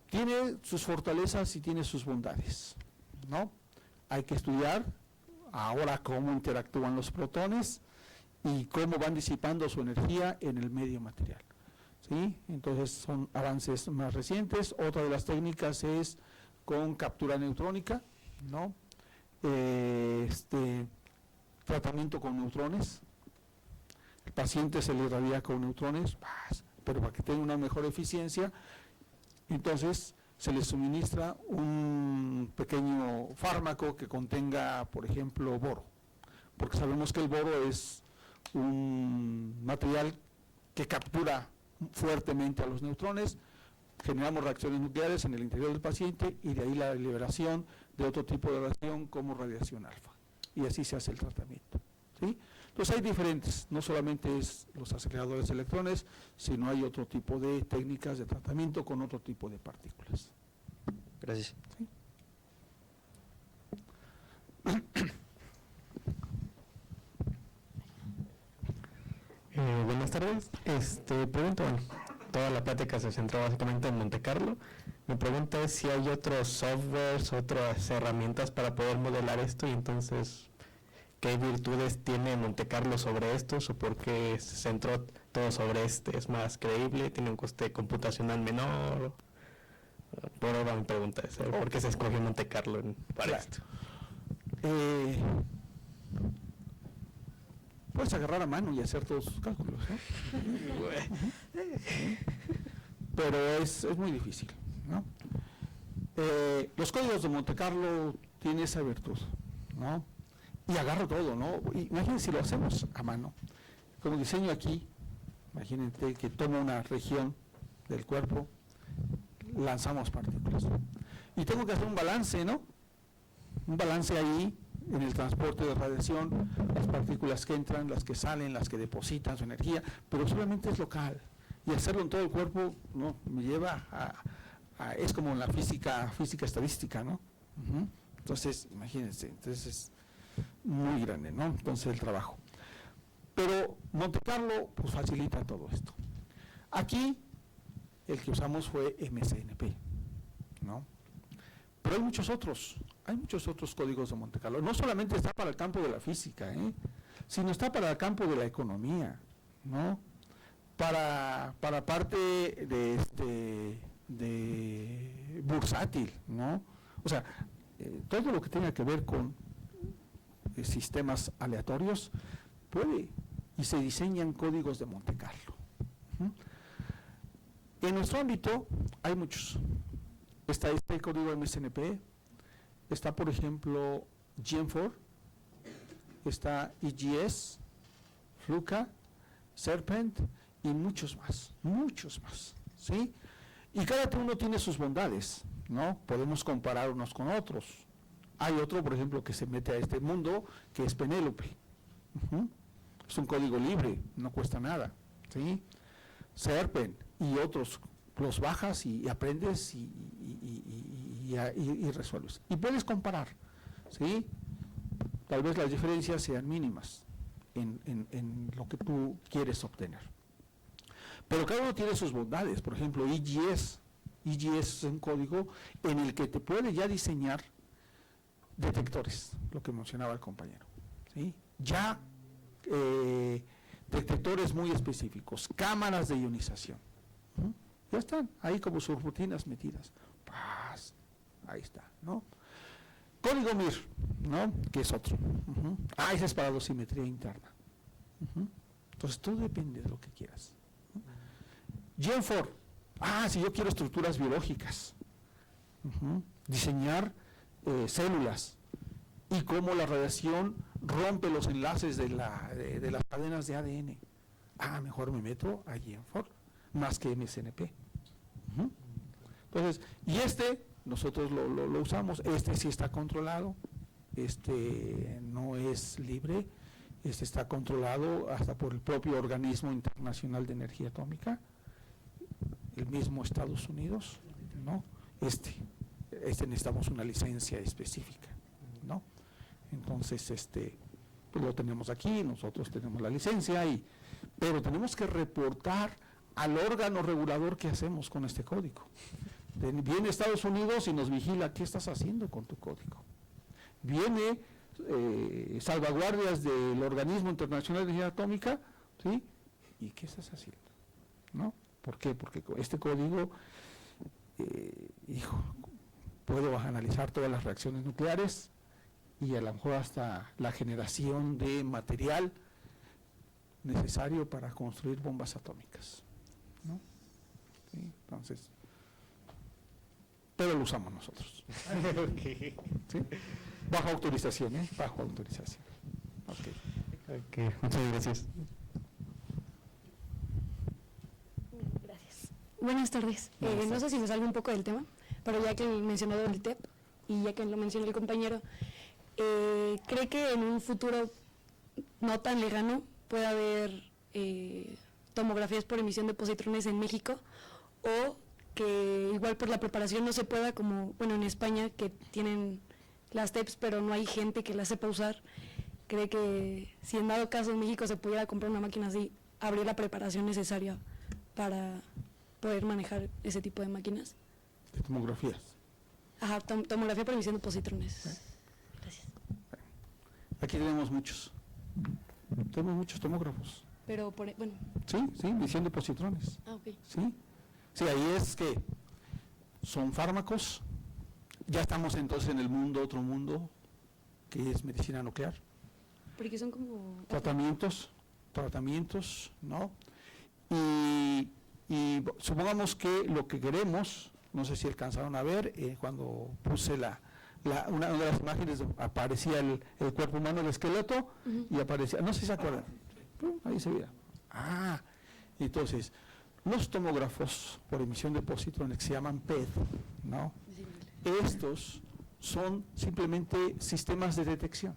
Tiene sus fortalezas y tiene sus bondades, ¿no? Hay que estudiar ahora cómo interactúan los protones y cómo van disipando su energía en el medio material, ¿sí? Entonces son avances más recientes. Otra de las técnicas es con captura neutrónica, ¿no? Tratamiento con neutrones. El paciente se le irradia con neutrones, pero para que tenga una mejor eficiencia, entonces se le suministra un pequeño fármaco que contenga, por ejemplo, boro, porque sabemos que el boro es un material que captura fuertemente a los neutrones. Generamos reacciones nucleares en el interior del paciente y de ahí la liberación de otro tipo de radiación como radiación alfa. Y así se hace el tratamiento, ¿sí? Entonces hay diferentes, no solamente es los aceleradores de electrones, sino hay otro tipo de técnicas de tratamiento con otro tipo de partículas. Gracias. ¿Sí? Buenas tardes. Pregunto, bueno, toda la plática se centró básicamente en Monte Carlo. Mi pregunta es si hay otros softwares, otras herramientas para poder modelar esto, y entonces, ¿qué virtudes tiene Monte Carlo sobre estos o por qué se centró todo sobre este? ¿Es más creíble? ¿Tiene un coste computacional menor? Por ahora mi pregunta es, ¿por qué se escogió Monte Carlo para esto? Puedes agarrar a mano y hacer todos sus cálculos, ¿no? Pero es muy difícil, ¿no? Los códigos de Monte Carlo tienen esa virtud, ¿no? Y agarro todo, ¿no? Imagínense si lo hacemos a mano. Como diseño aquí, imagínense que tomo una región del cuerpo, lanzamos partículas. Y tengo que hacer un balance, ¿no? Un balance ahí en el transporte de radiación, las partículas que entran, las que salen, las que depositan su energía, pero solamente es local. Y hacerlo en todo el cuerpo, no, me lleva es como en la física estadística, ¿no? Entonces, imagínense, entonces es muy grande, ¿no? Entonces el trabajo. Pero Monte Carlo, pues facilita todo esto. Aquí, el que usamos fue MCNP, ¿no? Pero hay muchos otros códigos de Monte Carlo. No solamente está para el campo de la física, sino está para el campo de la economía, ¿no? Para parte de bursátil, ¿no? O sea, todo lo que tenga que ver con sistemas aleatorios puede, y se diseñan códigos de Monte Carlo. En nuestro ámbito hay muchos. Está este código MSNP, está por ejemplo Gen4, está EGS, Fluka, Serpent y muchos más, ¿sí? Y cada uno tiene sus bondades, ¿no? Podemos comparar unos con otros. Hay otro, por ejemplo, que se mete a este mundo, que es Penélope. Es un código libre, no cuesta nada, ¿sí? Serpent y otros, los bajas y aprendes y resuelves. Y puedes comparar, ¿sí? Tal vez las diferencias sean mínimas en lo que tú quieres obtener. Pero cada uno tiene sus bondades. Por ejemplo, EGS es un código en el que te puede ya diseñar detectores, lo que mencionaba el compañero, ¿sí? Ya detectores muy específicos, cámaras de ionización, ya están ahí como sus rutinas metidas. ¡Paz! Ahí está, ¿no? Código MIR, ¿no? Que es otro. Ese es para dosimetría interna. Entonces todo depende de lo que quieras. Gen4, si yo quiero estructuras biológicas, diseñar células y cómo la radiación rompe los enlaces de las cadenas de ADN. Mejor me meto a Gen4 más que MSNP. Entonces, y nosotros lo usamos, sí está controlado, no es libre, está controlado hasta por el propio Organismo Internacional de Energía Atómica, el mismo Estados Unidos, ¿no? Necesitamos una licencia específica, ¿no? Entonces, pues lo tenemos aquí, nosotros tenemos la licencia, pero tenemos que reportar al órgano regulador qué hacemos con este código. Viene Estados Unidos y nos vigila qué estás haciendo con tu código. Viene salvaguardias del Organismo Internacional de Energía Atómica, ¿sí? ¿Y qué estás haciendo? ¿No? ¿Por qué? Porque este código, puedo analizar todas las reacciones nucleares y a lo mejor hasta la generación de material necesario para construir bombas atómicas, ¿no? ¿Sí? Entonces, pero lo usamos nosotros. ¿Sí? Bajo autorización, Bajo autorización. Okay, muchas gracias. Gracias. Buenas tardes. No sé si me salgo un poco del tema, pero ya que mencionó el TEP y ya que lo mencionó el compañero, ¿cree que en un futuro no tan lejano pueda haber tomografías por emisión de positrones en México, o que igual por la preparación no se pueda, como en España, que tienen las TEPs pero no hay gente que las sepa usar? ¿Cree que si en dado caso en México se pudiera comprar una máquina así, habría la preparación necesaria para poder manejar ese tipo de máquinas? De tomografías. Tomografía por emisión de positrones. Gracias. Aquí tenemos muchos tomógrafos. Pero, Sí, emisión de positrones. ok. Sí, ahí es que son fármacos. Ya estamos entonces en el otro mundo, que es medicina nuclear. Porque son como... Tratamientos, ¿no? Y supongamos que lo que queremos, no sé si alcanzaron a ver, cuando puse una de las imágenes, aparecía el cuerpo humano, el esqueleto, y aparecía, no sé si se acuerdan, ahí se veía. Entonces, los tomógrafos por emisión de positrones, que se llaman PET, ¿no? Estos son simplemente sistemas de detección.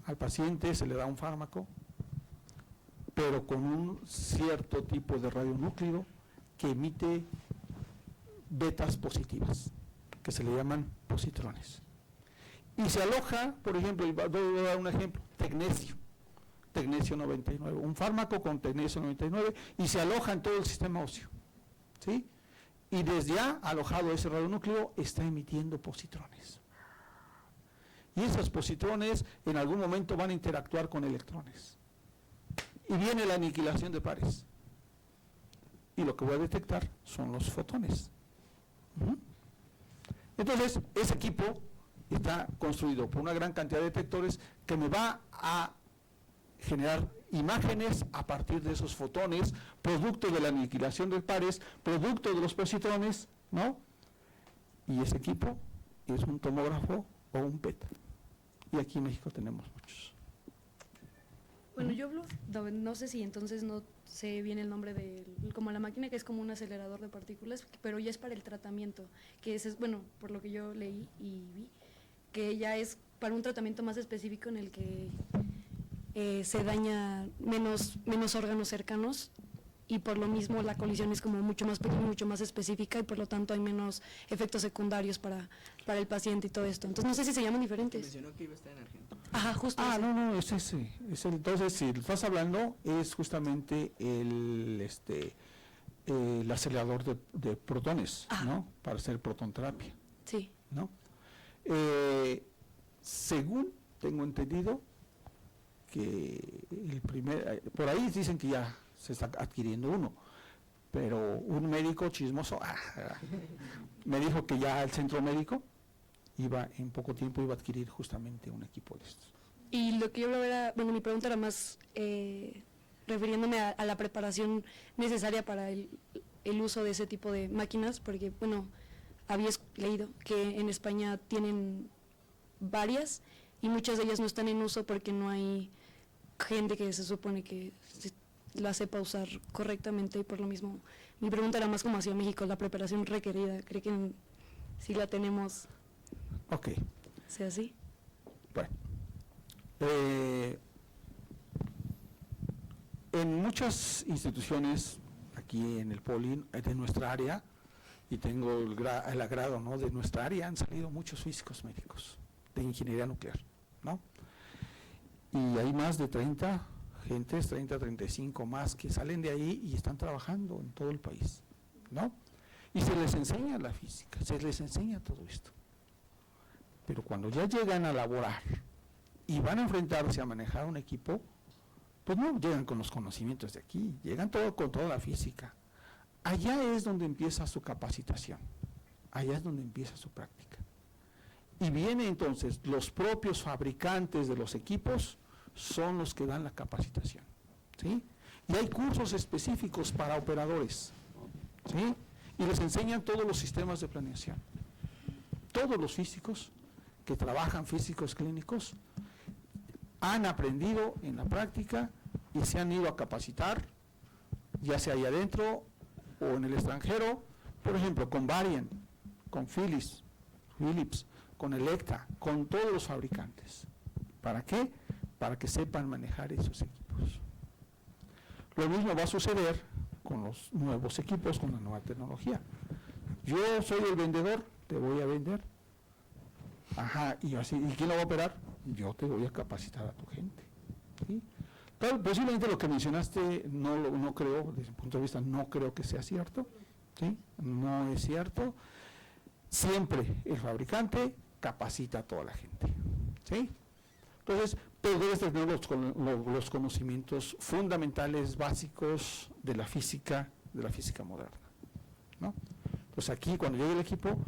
Al paciente se le da un fármaco, pero con un cierto tipo de radionúclido que emite betas positivas, que se le llaman positrones. Y se aloja, por ejemplo, voy a dar un ejemplo, tecnesio 99, un fármaco con tecnesio 99, y se aloja en todo el sistema óseo, ¿sí? Y desde ya, alojado ese radionúclido, está emitiendo positrones. Y esos positrones en algún momento van a interactuar con electrones. Y viene la aniquilación de pares. Y lo que voy a detectar son los fotones. Entonces, ese equipo está construido por una gran cantidad de detectores que me va a generar imágenes a partir de esos fotones, producto de la aniquilación de pares, producto de los positrones, ¿no? Y ese equipo es un tomógrafo o un PET. Y aquí en México tenemos muchos. Bueno, yo hablo, no sé si entonces no sé bien el nombre de, como la máquina que es como un acelerador de partículas, pero ya es para el tratamiento, que es, por lo que yo leí y vi, que ya es para un tratamiento más específico en el que se daña menos órganos cercanos y por lo mismo la colisión es como mucho más pequeña, mucho más específica y por lo tanto hay menos efectos secundarios para el paciente y todo esto. Entonces no sé si se llaman diferentes. Mencionó que iba a estar en Argentina. Ajá, justo. Ah, ese. no, es ese. Entonces, si estás hablando, es justamente el acelerador de protones, Ah. ¿no? Para hacer protonterapia, Sí. ¿no? Según tengo entendido, que por ahí dicen que ya se está adquiriendo uno, pero un médico chismoso me dijo que ya el centro médico en poco tiempo iba a adquirir justamente un equipo de estos. Y lo que yo hablaba era, bueno, mi pregunta era más refiriéndome a la preparación necesaria para el uso de ese tipo de máquinas, porque, bueno, habías leído que en España tienen varias y muchas de ellas no están en uso porque no hay gente que se supone que la sepa usar correctamente y por lo mismo mi pregunta era más como hacia México, la preparación requerida, ¿cree que si la tenemos Ok, sea así? bueno. En muchas instituciones aquí en el Poli, de nuestra área, y tengo el agrado, ¿no?, de nuestra área, han salido muchos físicos médicos de ingeniería nuclear, ¿no? Y hay más de 30 gentes, 30, 35 más que salen de ahí y están trabajando en todo el país, ¿no? Y se les enseña la física, se les enseña todo esto. Pero cuando ya llegan a laborar y van a enfrentarse a manejar un equipo, pues no llegan con los conocimientos de aquí, llegan con toda la física. Allá es donde empieza su capacitación, allá es donde empieza su práctica. Y viene entonces, los propios fabricantes de los equipos son los que dan la capacitación, ¿sí? Y hay cursos específicos para operadores, ¿sí? Y les enseñan todos los sistemas de planeación. Todos los físicos que trabajan, físicos clínicos, han aprendido en la práctica y se han ido a capacitar, ya sea ahí adentro o en el extranjero, por ejemplo, con Varian, con Philips, con Electra, con todos los fabricantes. ¿Para qué? Para que sepan manejar esos equipos. Lo mismo va a suceder con los nuevos equipos, con la nueva tecnología. Yo soy el vendedor, te voy a vender. Ajá, y así, ¿y quién lo va a operar? Yo te voy a capacitar a tu gente, ¿sí? Pero posiblemente lo que mencionaste no creo, desde mi punto de vista, no creo que sea cierto, ¿sí? No es cierto. Siempre el fabricante capacita a toda la gente, ¿sí? Entonces, pero debes tener los conocimientos fundamentales, básicos de la física moderna, ¿no? Entonces aquí, cuando llegue el equipo,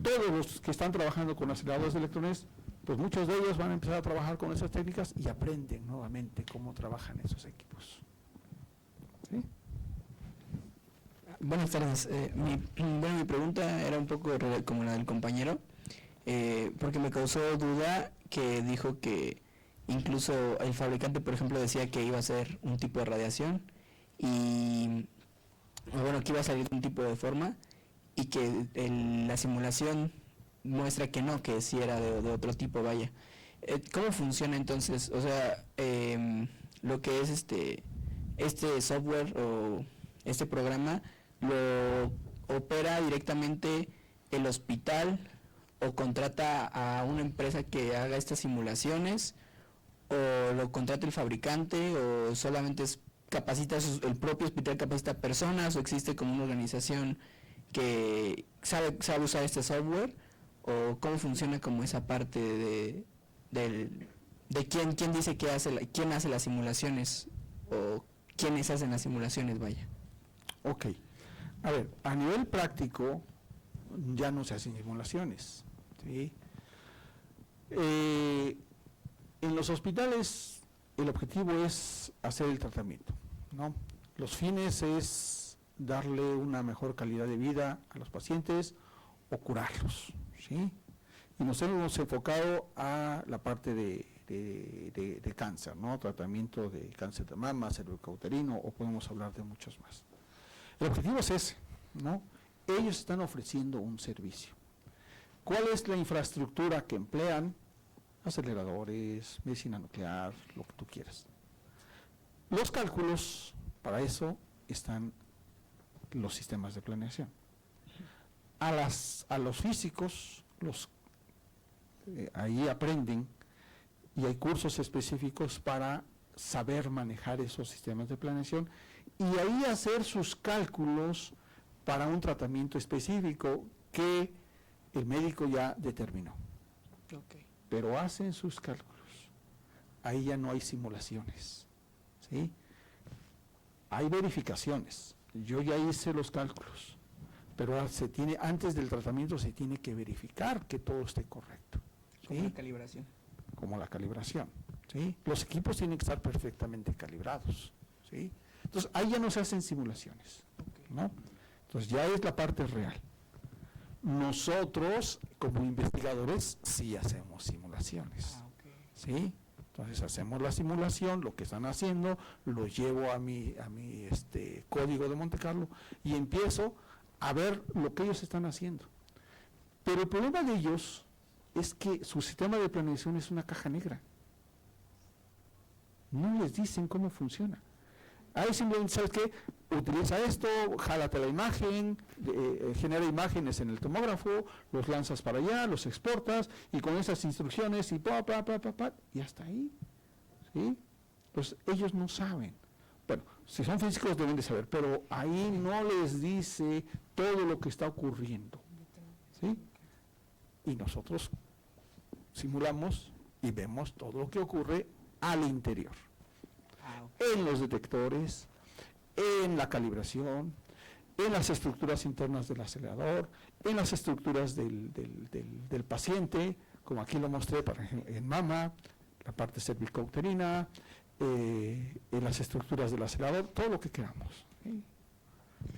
todos los que están trabajando con aceleradores de electrones, pues muchos de ellos van a empezar a trabajar con esas técnicas y aprenden nuevamente cómo trabajan esos equipos, ¿sí? Buenas tardes. Mi pregunta era un poco como la del compañero, porque me causó duda que dijo que incluso el fabricante, por ejemplo, decía que iba a ser un tipo de radiación y, bueno, que iba a salir de un tipo de forma y que la simulación muestra que no, que sí era de otro tipo, vaya. ¿Cómo funciona entonces? O sea, lo que es este software o este programa, ¿lo opera directamente el hospital o contrata a una empresa que haga estas simulaciones o lo contrata el fabricante o solamente el propio hospital capacita personas o existe como una organización que sabe usar este software? ¿O cómo funciona como esa parte de quién dice que quién hace las simulaciones o quiénes hacen las simulaciones, vaya? Ok. A ver, a nivel práctico ya no se hacen simulaciones, ¿sí? En los hospitales el objetivo es hacer el tratamiento, ¿no? Los fines es darle una mejor calidad de vida a los pacientes o curarlos, ¿sí? Y nos hemos enfocado a la parte de cáncer, ¿no? Tratamiento de cáncer de mama, cervicouterino, o podemos hablar de muchos más. El objetivo es ese, ¿no? Ellos están ofreciendo un servicio. ¿Cuál es la infraestructura que emplean? Aceleradores, medicina nuclear, lo que tú quieras. Los cálculos para eso están los sistemas de planeación. A los físicos, ahí aprenden y hay cursos específicos para saber manejar esos sistemas de planeación y ahí hacer sus cálculos para un tratamiento específico que el médico ya determinó. Okay. Pero hacen sus cálculos. Ahí ya no hay simulaciones, ¿sí? Hay verificaciones. Yo ya hice los cálculos, pero antes del tratamiento se tiene que verificar que todo esté correcto. ¿Sí? Como la calibración. Como la calibración, ¿sí? Los equipos tienen que estar perfectamente calibrados, ¿sí? Entonces, ahí ya no se hacen simulaciones, ¿no? Entonces, ya es la parte real. Nosotros, como investigadores, sí hacemos simulaciones, ¿sí? Entonces, hacemos la simulación, lo que están haciendo, lo llevo a mi código de Monte Carlo y empiezo a ver lo que ellos están haciendo. Pero el problema de ellos es que su sistema de planeación es una caja negra. No les dicen cómo funciona. Ahí simplemente, ¿sabes qué? Utiliza esto, jálate la imagen, genera imágenes en el tomógrafo, los lanzas para allá, los exportas, y con esas instrucciones, y y hasta ahí. ¿Sí? Pues ellos no saben. Bueno, si son físicos deben de saber, pero ahí no les dice todo lo que está ocurriendo. ¿Sí? Y nosotros simulamos y vemos todo lo que ocurre al interior. En los detectores, en la calibración, en las estructuras internas del acelerador, en las estructuras del paciente, como aquí lo mostré en mama, la parte cervicouterina, en las estructuras del acelerador, todo lo que queramos. ¿Sí?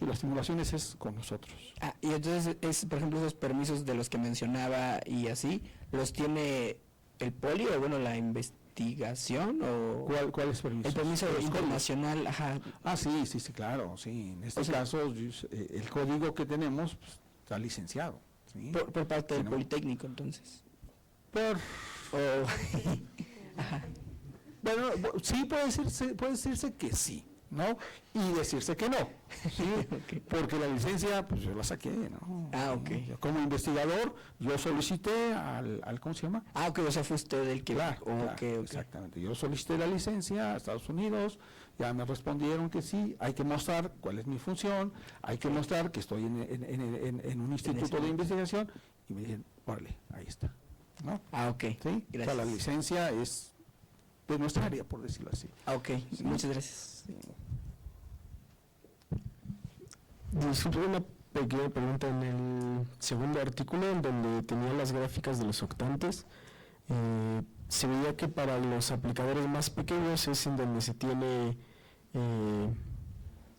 Y las simulaciones es con nosotros. Y entonces, por ejemplo, esos permisos de los que mencionaba y así, ¿los tiene el poli o, bueno, la investigación? O ¿Cuál es permiso? El permiso internacional, ajá. Sí, claro, sí. En este caso, el código que tenemos pues, está licenciado. ¿Sí? Por parte del Politécnico, entonces. Ajá. Bueno, sí puede decirse que sí, ¿no? Y decirse que no, ¿sí? Okay. Porque la licencia, pues yo la saqué, ¿no? Ok. Como investigador, yo solicité al ¿cómo se llama? Ok, o sea, fue usted el que... Claro, exactamente. Yo solicité la licencia a Estados Unidos, ya me respondieron que sí, hay que mostrar cuál es mi función, hay que mostrar que estoy en un instituto de investigación, y me dijeron, órale, ahí está, ¿no? Ok. ¿Sí? O sea, la licencia es de nuestra área, por decirlo así. Ok, sí. Muchas gracias. Sí. Disculpe, una pequeña pregunta. En el segundo artículo, en donde tenía las gráficas de los octantes, se veía que para los aplicadores más pequeños es en donde se tiene,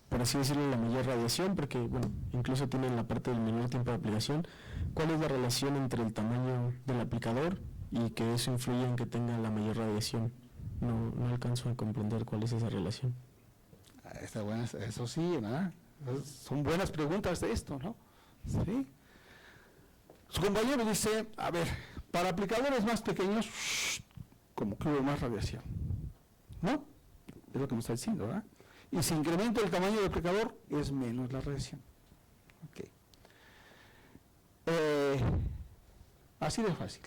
por así decirlo, la mayor radiación, porque, bueno, incluso tienen la parte del menor tiempo de aplicación. ¿Cuál es la relación entre el tamaño del aplicador y que eso influye en que tenga la mayor radiación? No alcanzo a comprender cuál es esa relación. Está buena, eso sí, ¿no? Son buenas preguntas de esto, ¿no? ¿Sí? Su compañero dice, a ver, para aplicadores más pequeños, como que hubo más radiación, ¿no? Es lo que me está diciendo, ¿verdad? Y si incrementa el tamaño del aplicador, es menos la radiación. Ok. Así de fácil.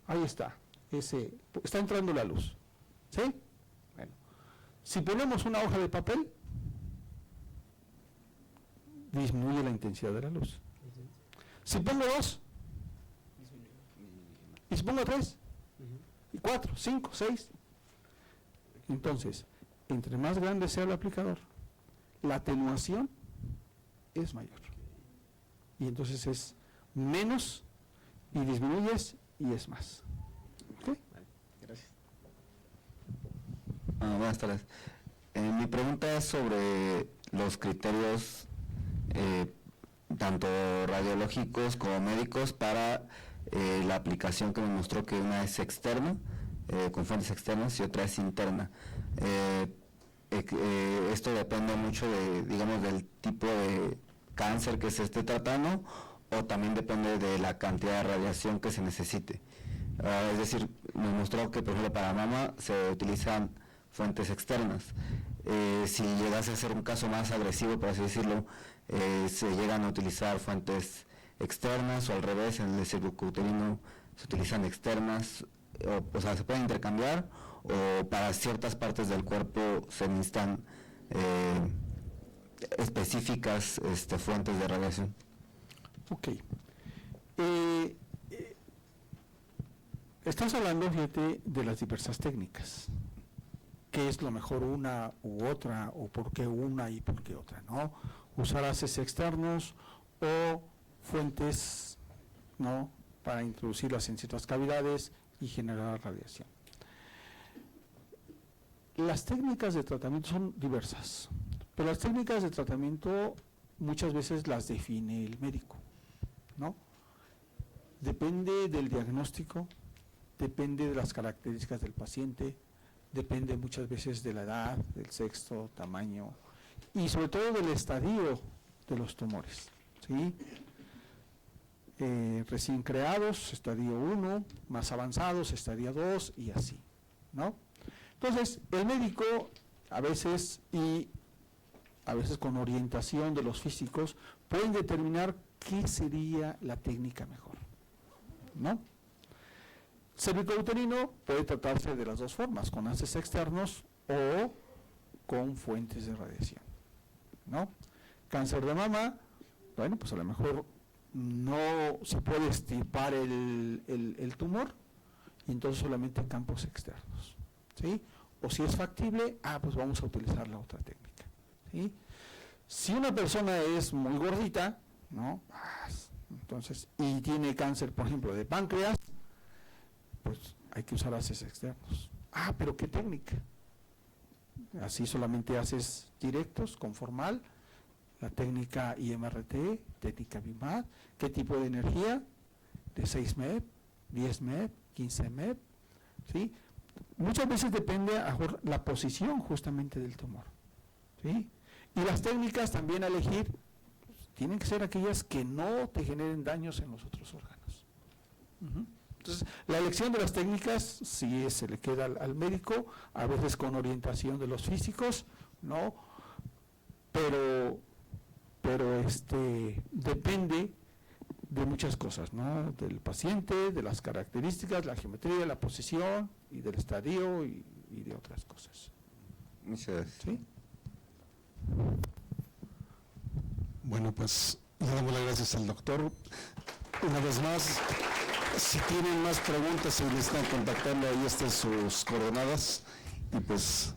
Ahí está. Está entrando la luz. ¿Sí? Bueno. Si ponemos una hoja de papel, disminuye la intensidad de la luz. Si pongo 2, y si pongo 3, y 4, 5, 6, entonces, entre más grande sea el aplicador, la atenuación es mayor. Y entonces es menos, y disminuyes, y es más. ¿Ok? Gracias. Buenas tardes. Mi pregunta es sobre los criterios tanto radiológicos como médicos para la aplicación que me mostró que una es externa, con fuentes externas, y otra es interna. Esto depende mucho del tipo de cáncer que se esté tratando, o también depende de la cantidad de radiación que se necesite. Es decir, me mostró que, por ejemplo, para mama se utilizan fuentes externas. si llegase a ser un caso más agresivo, por así decirlo, se llegan a utilizar fuentes externas, o al revés, en el cervicouterino se utilizan externas, o sea, se pueden intercambiar, o para ciertas partes del cuerpo se necesitan específicas fuentes de radiación. Ok. Estás hablando, fíjate, de las diversas técnicas. ¿Qué es lo mejor, una u otra, o por qué una y por qué otra, no? Usar haces externos o fuentes, ¿no?, para introducirlas en ciertas cavidades y generar radiación. Las técnicas de tratamiento son diversas, pero las técnicas de tratamiento muchas veces las define el médico, ¿no? Depende del diagnóstico, depende de las características del paciente, depende muchas veces de la edad, del sexo, tamaño y sobre todo del estadio de los tumores, ¿sí? Recién creados, estadio 1, más avanzados, estadio 2 y así, ¿no? Entonces, el médico a veces, y a veces con orientación de los físicos, pueden determinar qué sería la técnica mejor, ¿no? Cervicouterino puede tratarse de las dos formas, con haces externos o con fuentes de radiación, ¿no? Cáncer de mama, bueno, pues a lo mejor no se puede extirpar el tumor, y entonces solamente en campos externos, ¿sí? O si es factible, pues vamos a utilizar la otra técnica, ¿sí? Si una persona es muy gordita, ¿no?, entonces, y tiene cáncer, por ejemplo, de páncreas, pues hay que usar haces externos. Pero ¿qué técnica? Así solamente haces directos con formal, la técnica IMRT, técnica BIMAD, ¿qué tipo de energía? De 6 MEP, 10 MEP, 15 MEP, ¿sí? Muchas veces depende la posición justamente del tumor, ¿sí? Y las técnicas también a elegir tienen que ser aquellas que no te generen daños en los otros órganos. Entonces, la elección de las técnicas sí se le queda al médico, a veces con orientación de los físicos, ¿no? Pero depende de muchas cosas, ¿no? Del paciente, de las características, la geometría, la posición y del estadio y de otras cosas. Muchas gracias. ¿Sí? Bueno, pues le damos las gracias al doctor. Una vez más, si tienen más preguntas y necesitan contactarlo, ahí están sus coordenadas y pues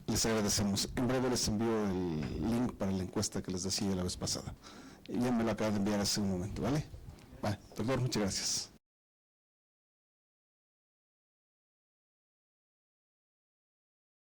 les agradecemos. En breve les envío el link para la encuesta que les decía la vez pasada. Ya me lo acaba de enviar hace un momento, ¿vale? Vale, doctor, muchas gracias.